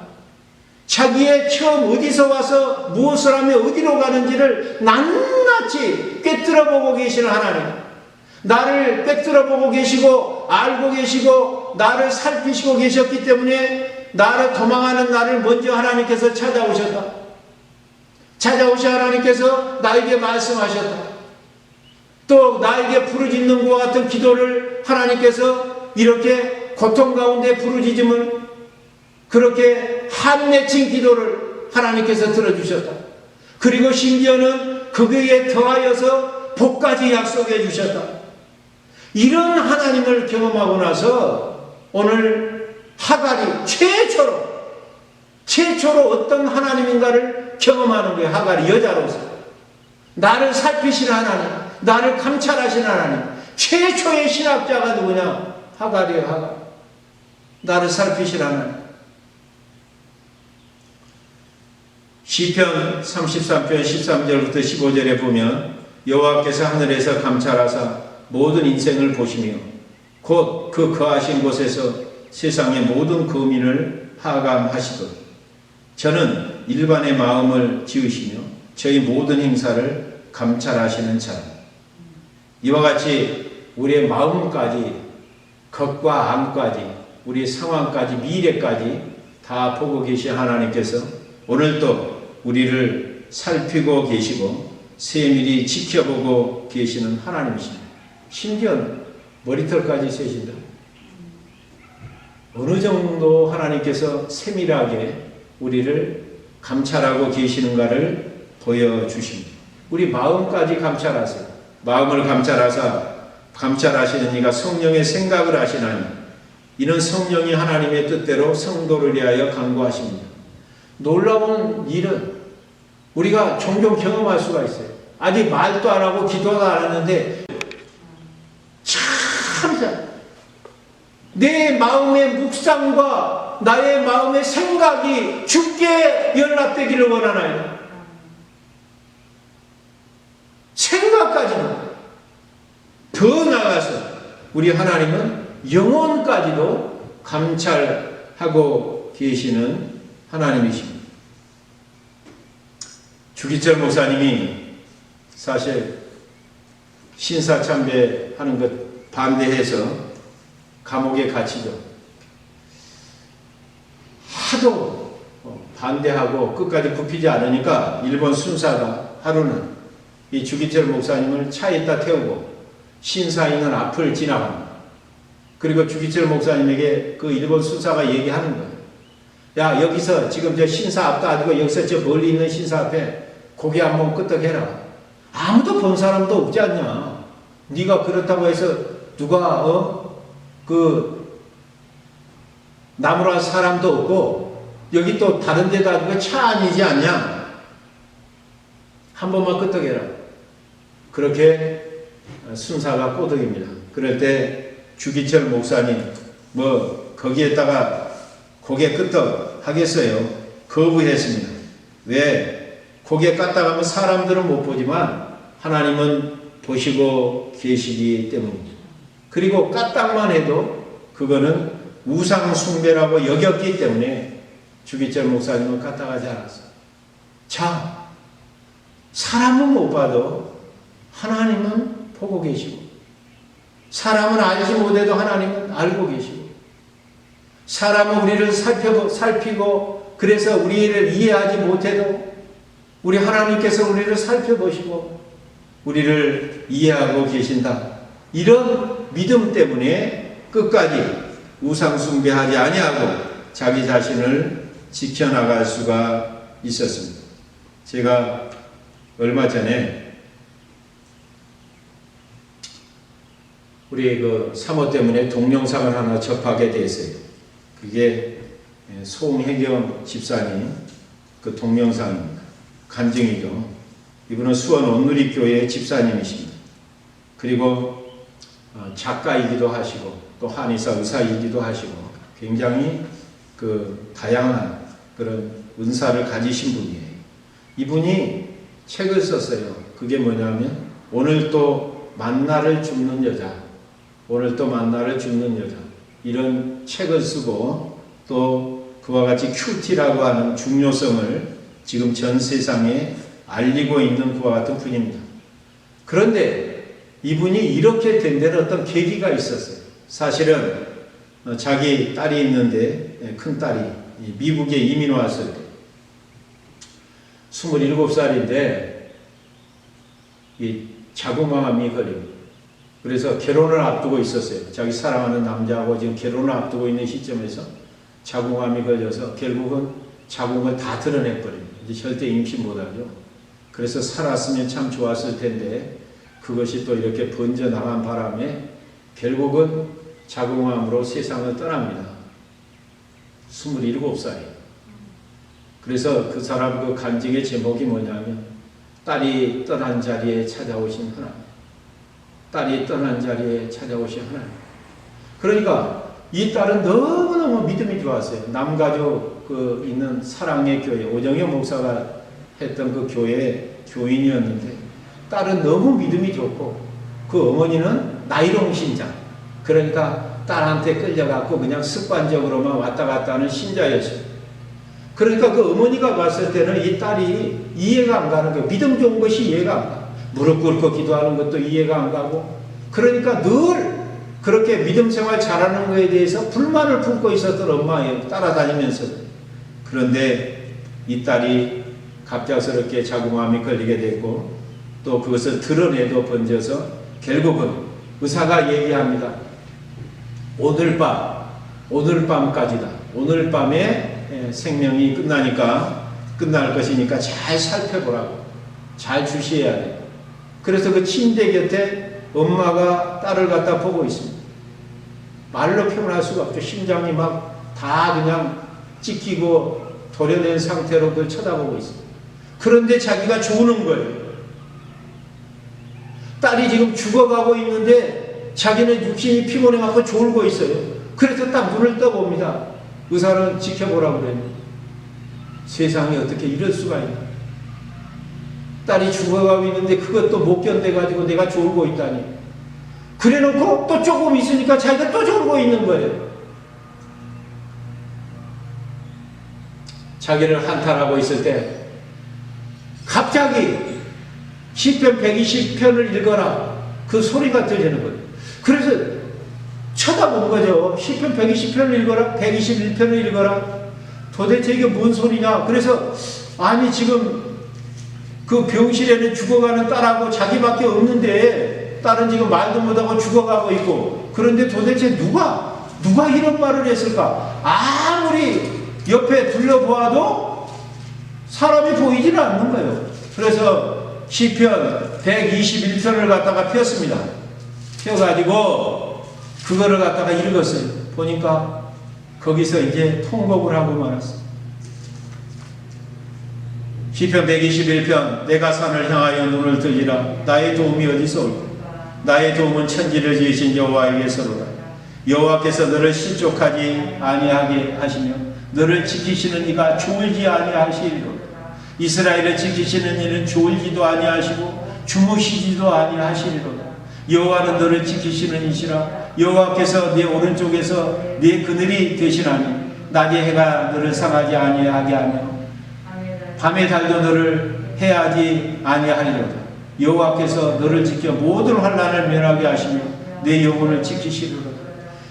자기의 처음 어디서 와서 무엇을 하며 어디로 가는지를 낱낱이 꿰뚫어 보고 계시는 하나님, 나를 꿰뚫어 보고 계시고 알고 계시고 나를 살피시고 계셨기 때문에 나를 도망하는 나를 먼저 하나님께서 찾아오셨다. 찾아오셔 하나님께서 나에게 말씀하셨다. 또 나에게 부르짖는 것과 같은 기도를 하나님께서 이렇게 고통 가운데 부르짖음을 그렇게 한맺힌 기도를 하나님께서 들어주셨다. 그리고 심지어는 거기에 더하여서 복까지 약속해 주셨다. 이런 하나님을 경험하고 나서 오늘 하갈이 최초로 어떤 하나님인가를 경험하는 거예요. 하갈이 여자로서 나를 살피시는 하나님, 나를 감찰하시는 하나님. 최초의 신학자가 누구냐? 하갈이에요. 하갈. 나를 살피시는 하나님. 시편 33편 13절부터 15절에 보면 여호와께서 하늘에서 감찰하사 모든 인생을 보시며 곧 그 거하신 곳에서 세상의 모든 거민을 하감하시도록 저는 일반의 마음을 지으시며 저희 모든 행사를 감찰하시는 자. 이와 같이 우리의 마음까지 겉과 안까지 우리의 상황까지 미래까지 다 보고 계신 하나님께서 오늘도 우리를 살피고 계시고 세밀히 지켜보고 계시는 하나님이십니다. 심지어 머리털까지 세신다. 어느 정도 하나님께서 세밀하게 우리를 감찰하고 계시는가를 보여주십니다. 우리 마음까지 감찰하세요. 마음을 감찰하시는 이가 성령의 생각을 하시나니 이는 성령이 하나님의 뜻대로 성도를 위하여 간구하십니다. 놀라운 일은 우리가 종종 경험할 수가 있어요. 아직 말도 안 하고 기도도 안 하는데 참 내 마음의 묵상과 나의 마음의 생각이 주께 연락되기를 원하나요? 생각까지는 더 나아가서 우리 하나님은 영혼까지도 감찰하고 계시는 하나님이십니다. 주기철 목사님이 사실 신사참배하는 것 반대해서 감옥에 갇히죠. 하도 반대하고 끝까지 굽히지 않으니까 일본 순사가 하루는 이 주기철 목사님을 차에다 태우고 신사인은 앞을 지나갑니다. 그리고 주기철 목사님에게 그 일본 수사가 얘기하는 거예요. 야, 여기서 지금 저 신사 앞도 아니고 여기서 저 멀리 있는 신사 앞에 고개 한번 끄덕해라. 아무도 본 사람도 없지 않냐. 네가 그렇다고 해서 누가 그 나무랄 사람도 없고 여기 또 다른 데다 아니고 차 아니지 않냐. 한 번만 끄덕해라. 그렇게 순사가 꼬덕입니다. 그럴 때 주기철 목사님 뭐 거기에다가 고개 끄덕 하겠어요? 거부했습니다. 왜? 고개 깠다가면 사람들은 못 보지만 하나님은 보시고 계시기 때문입니다. 그리고 까딱만 해도 그거는 우상 숭배라고 여겼기 때문에 주기철 목사님은 까딱하지 않았어요. 자, 사람은 못 봐도 하나님은 보고 계시고, 사람은 알지 못해도 하나님은 알고 계시고, 사람은 우리를 살피고 그래서 우리를 이해하지 못해도 우리 하나님께서 우리를 살펴보시고 우리를 이해하고 계신다. 이런 믿음 때문에 끝까지 우상 숭배하지 아니하고 자기 자신을 지켜나갈 수가 있었습니다. 제가 얼마 전에 우리 그 사모 때문에 동영상을 하나 접하게 됐어요. 그게 송혜경 집사님 그 동영상입니다. 간증이죠. 이분은 수원 온누리교회 집사님이십니다. 그리고 작가이기도 하시고 또 한의사 의사이기도 하시고 굉장히 그 다양한 그런 은사를 가지신 분이에요. 이분이 책을 썼어요. 그게 뭐냐면 오늘 또 만나를 줍는 여자, 오늘 또 만나를 줍는 여자, 이런 책을 쓰고 또 그와 같이 큐티라고 하는 중요성을 지금 전 세상에 알리고 있는 그와 같은 분입니다. 그런데 이분이 이렇게 된 데는 어떤 계기가 있었어요. 사실은 자기 딸이 있는데 큰 딸이 미국에 이민 왔을 때 27살인데 이 자궁암이 걸립니다. 그래서 결혼을 앞두고 있었어요. 자기 사랑하는 남자하고 지금 결혼을 앞두고 있는 시점에서 자궁암이 걸려서 결국은 자궁을 다 드러내버립니다. 이제 절대 임신 못하죠. 그래서 살았으면 참 좋았을 텐데 그것이 또 이렇게 번져나간 바람에 결국은 자궁암으로 세상을 떠납니다. 27살이에요. 그래서 그 사람 그 간증의 제목이 뭐냐면 딸이 떠난 자리에 찾아오신 하나님. 딸이 떠난 자리에 찾아오신 하나님. 그러니까 이 딸은 너무너무 믿음이 좋았어요. 남가족 그 있는 사랑의 교회, 오정현 목사가 했던 그 교회의 교인이었는데 딸은 너무 믿음이 좋고 그 어머니는 나이롱 신장. 그러니까 딸한테 끌려갖고 그냥 습관적으로만 왔다 갔다 하는 신자였어요. 그러니까 그 어머니가 봤을 때는 이 딸이 이해가 안 가는 거예요. 믿음 좋은 것이 이해가 안 가. 무릎 꿇고 기도하는 것도 이해가 안 가고. 그러니까 늘 그렇게 믿음 생활 잘하는 것에 대해서 불만을 품고 있었던 엄마예요. 따라다니면서. 그런데 이 딸이 갑작스럽게 자궁암이 걸리게 됐고 또 그것을 드러내도 번져서 결국은 의사가 얘기합니다. 오늘 밤까지다. 오늘 밤에 생명이 끝날 것이니까 잘 살펴보라고. 잘 주시해야 돼. 그래서 그 침대 곁에 엄마가 딸을 갖다 보고 있습니다. 말로 표현할 수가 없죠. 심장이 막 다 그냥 찢기고 도려낸 상태로 그걸 쳐다보고 있습니다. 그런데 자기가 조는 거예요. 딸이 지금 죽어가고 있는데 자기는 육신이 피곤해갖고 졸고 있어요. 그래서 딱 눈을 떠봅니다. 의사는 지켜보라고 그래요. 세상에 어떻게 이럴 수가 있나. 딸이 죽어가고 있는데 그것도 못 견뎌가지고 내가 졸고 있다니. 그래놓고 또 조금 있으니까 자기가 또 졸고 있는 거예요. 자기를 한탄하고 있을 때 갑자기 시편 120편을 읽어라. 그 소리가 들리는 거예요. 그래서 쳐다본 거죠. 시편 120편을 읽어라. 121편을 읽어라. 도대체 이게 뭔 소리냐. 그래서 아니 지금 그 병실에는 죽어가는 딸하고 자기밖에 없는데 딸은 지금 말도 못하고 죽어가고 있고, 그런데 도대체 누가 이런 말을 했을까? 아무리 옆에 둘러보아도 사람이 보이지는 않는 거예요. 그래서 시편 121편을 갖다가 폈습니다. 펴가지고 그거를 갖다가 읽었어요. 보니까 거기서 이제 통곡을 하고 말았어요. 시편 121편, 내가 산을 향하여 눈을 들리라. 나의 도움이 어디서 올까? 나의 도움은 천지를 지으신 여호와에게서로라. 여호와께서 너를 실족하지 아니하게 하시며 너를 지키시는 이가 졸지 아니하시리로다. 이스라엘을 지키시는 이는 졸지도 아니하시고 주무시지도 아니하시리로다. 여호와는 너를 지키시는 이시라. 여호와께서 네 오른쪽에서 네 그늘이 되시나니 낮의 해가 너를 상하지 아니하게 하며 밤의 달도 너를 해하지 아니하리로다. 여호와께서 너를 지켜 모든 환난을 면하게 하시며 내 영혼을 지키시리로다.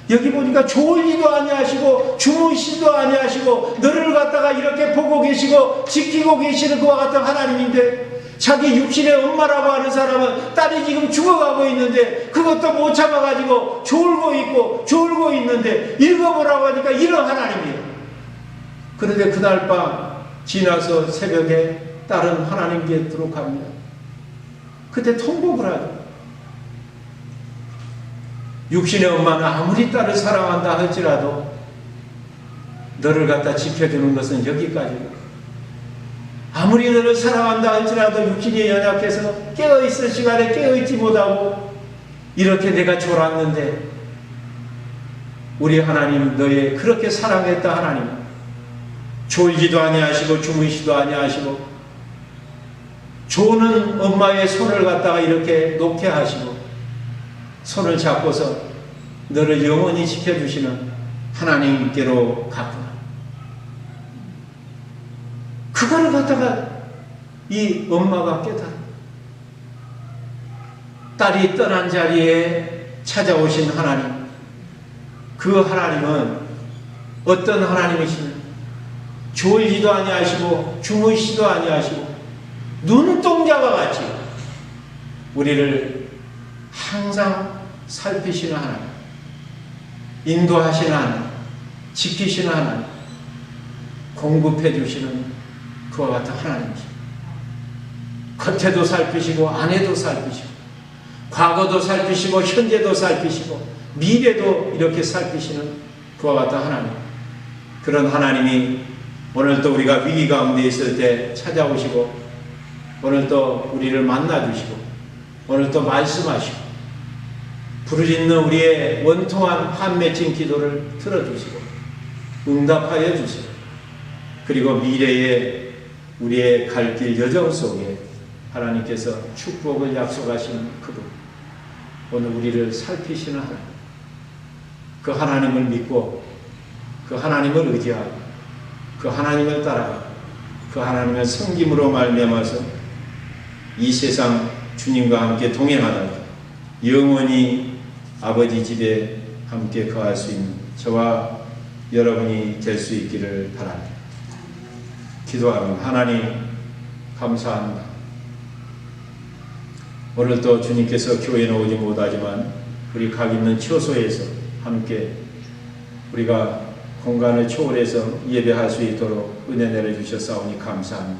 여기 보니까 졸지도 아니하시고 주무시지도 아니하시고 너를 갖다가 이렇게 보고 계시고 지키고 계시는 그와 같은 하나님인데, 자기 육신의 엄마라고 하는 사람은 딸이 지금 죽어가고 있는데 그것도 못 참아가지고 졸고 있는데 읽어보라고 하니까 이런 하나님이에요. 그런데 그날 밤 지나서 새벽에 딸은 하나님 곁으로 갑니다. 그때 통곡을 하죠. 육신의 엄마는 아무리 딸을 사랑한다 할지라도 너를 갖다 지켜주는 것은 여기까지다. 아무리 너를 사랑한다 할지라도 육신이 연약해서 깨어있을 시간에 깨어있지 못하고 이렇게 내가 졸았는데 우리 하나님은 너의 그렇게 사랑했다 하나님, 졸지도 아니하시고 주무시도 아니하시고 조는 엄마의 손을 갖다가 이렇게 놓게 하시고 손을 잡고서 너를 영원히 지켜주시는 하나님께로 갔구나. 그거를 갖다가 이 엄마가 깨달아. 딸이 떠난 자리에 찾아오신 하나님, 그 하나님은 어떤 하나님이시냐? 졸지도 아니하시고 주무시지도 아니하시고 눈동자와 같이 우리를 항상 살피시는 하나님, 인도하시는 하나님, 지키시는 하나님, 공급해 주시는 그와 같은 하나님이십니다. 겉에도 살피시고 안에도 살피시고 과거도 살피시고 현재도 살피시고 미래도 이렇게 살피시는 그와 같은 하나님, 그런 하나님이 오늘도 우리가 위기 가운데 있을 때 찾아오시고 오늘도 우리를 만나주시고 오늘도 말씀하시고 부르짖는 우리의 원통한 한 맺힌 기도를 들어주시고 응답하여 주시고 그리고 미래에 우리의 갈 길 여정 속에 하나님께서 축복을 약속하시는 그분, 오늘 우리를 살피시는 하나님, 그 하나님을 믿고 그 하나님을 의지하고 그 하나님을 따라가고 그 하나님의 섬김으로 말미암아서 이 세상 주님과 함께 동행하다가 영원히 아버지 집에 함께 거할 수 있는 저와 여러분이 될 수 있기를 바랍니다. 기도합니다. 하나님 감사합니다. 오늘도 주님께서 교회는 오지 못하지만 우리 각 있는 처소에서 함께 우리가 공간을 초월해서 예배할 수 있도록 은혜 내려주셨사오니 감사합니다.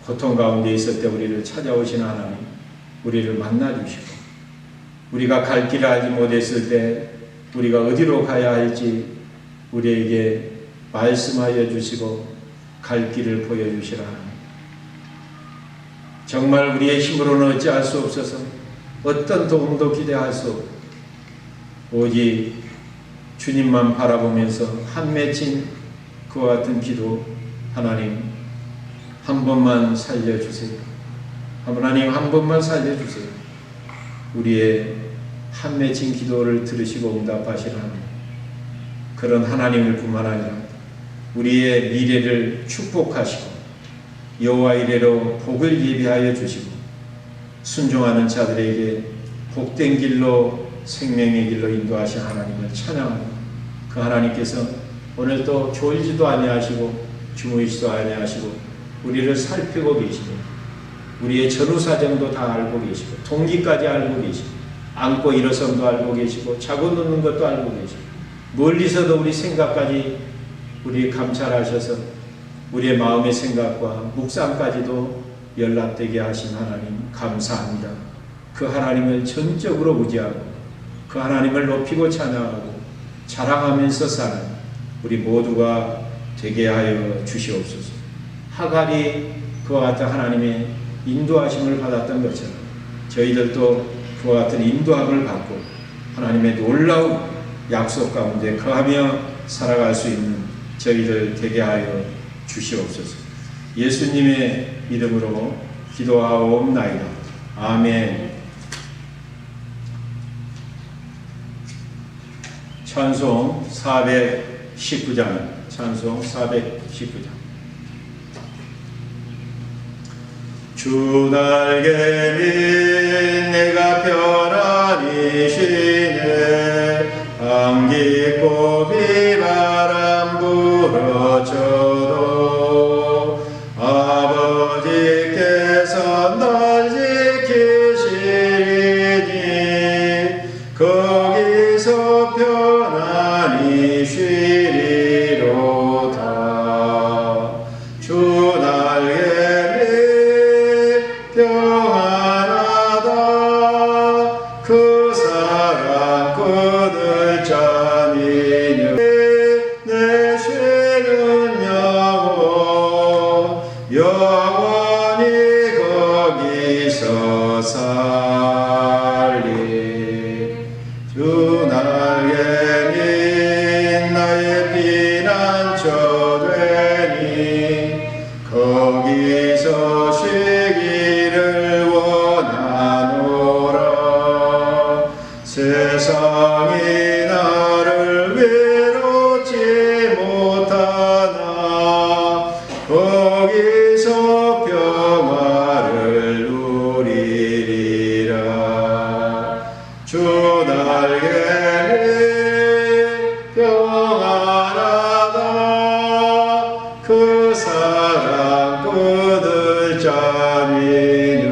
고통 가운데 있을 때 우리를 찾아오신 하나님, 우리를 만나주시고 우리가 갈 길을 알지 못했을 때 우리가 어디로 가야 할지 우리에게 말씀하여 주시고 갈 길을 보여주시라 하나님. 정말 우리의 힘으로는 어찌할 수 없어서 어떤 도움도 기대할 수 없고 오직 주님만 바라보면서 한 맺힌 그와 같은 기도, 하나님 한 번만 살려주세요. 하나님 한 번만 살려주세요. 우리의 한 맺힌 기도를 들으시고 응답하시는 하나님, 그런 하나님일 뿐만 아니라 우리의 미래를 축복하시고 여호와 이레로 복을 예비하여 주시고 순종하는 자들에게 복된 길로 생명의 길로 인도하신 하나님을 찬양합니다. 그 하나님께서 오늘도 졸지도 아니하시고 주무시지도 아니하시고 우리를 살피고 계시고 우리의 전후 사정도 다 알고 계시고 동기까지 알고 계시고 앉고 일어섬도 알고 계시고 자고 눕는 것도 알고 계시고 멀리서도 우리 생각까지 우리 감찰하셔서 우리의 마음의 생각과 묵상까지도 연락되게 하신 하나님 감사합니다. 그 하나님을 전적으로 의지하고 그 하나님을 높이고 찬양하고 자랑하면서 사는 우리 모두가 되게 하여 주시옵소서. 하갈이 그와 같은 하나님의 인도하심을 받았던 것처럼 저희들도 그와 같은 인도함을 받고 하나님의 놀라운 약속 가운데 거하며 살아갈 수 있는 저희들 되게 하여 주시옵소서. 예수님의 이름으로 기도하옵나이다. 아멘. 찬송 419장, 찬송 419장. 주 날개 및 내가 편안히 쉬네. 안기고 비바람 불어쳐도 아버지께서 날 지키시리니 거기서 편안히 쉬리로다. 주 날개 평안하다. 그 사랑 끈을 짜니며 내 쉬는 영원히 거기서 살리. 주 날개 및 나의 피난처 되니 거기서 쉬기를 원하노라. 세상이 나를 외롭지 못하나 거기서 평화를 누리리라. 주 날개 평안하다. 그 사랑 끈을 짜니뇨.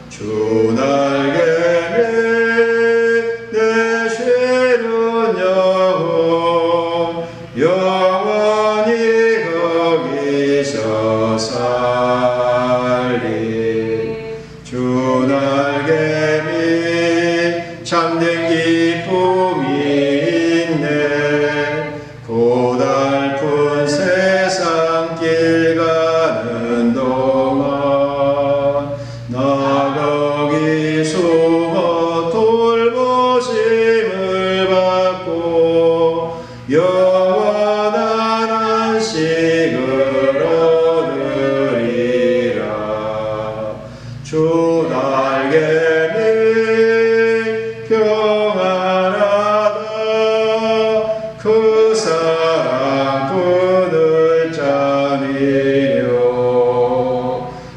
주 날개 내 쉬는 영원히 거기서 살리. 주 날개 및 참된 기쁨이 있네. 고달픈 세상 길 가는 동안 나 거기 숨어 돌보심을 받고 영원한 안식을 얻으리라. 주 날개 및 평안하다. 그 사랑 끈을 짜니뇨.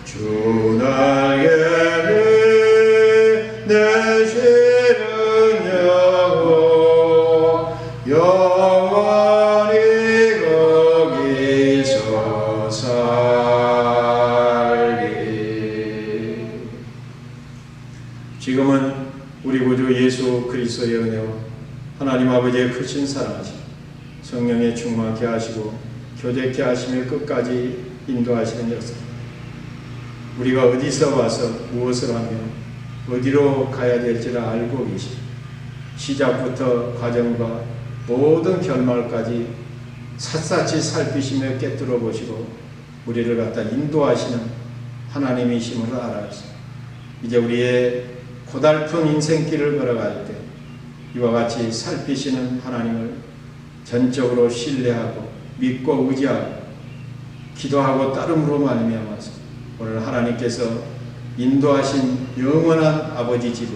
주 날개 및 내 쉬는 영원히 거기서 살리. 지금은 우리 구주 예수 그리스도의 은혜와 하나님 아버지의 크신 사랑하심, 성령의 충만케 하시고 교제케 하시며 끝까지 인도하시는 역사, 우리가 어디서 와서 무엇을 하며 어디로 가야 될지를 알고 계시고 시작부터 과정과 모든 결말까지 샅샅이 살피시며 꿰뚫어 보시고 우리를 갖다 인도하시는 하나님이심을 알아서 이제 우리의 고달픈 인생길을 걸어갈 때 이와 같이 살피시는 하나님을 전적으로 신뢰하고 믿고 의지하고 기도하고 따름으로 말미암아서 오늘 하나님께서 인도하신 영원한 아버지 집에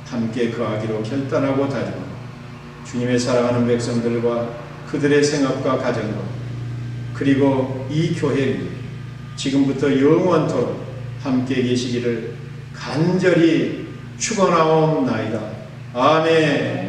함께 거하기로 결단하고 다짐하고 주님의 사랑하는 백성들과 그들의 생업과 가정과 그리고 이 교회에 지금부터 영원토록 함께 계시기를 간절히 축원하옵나이다. 아멘.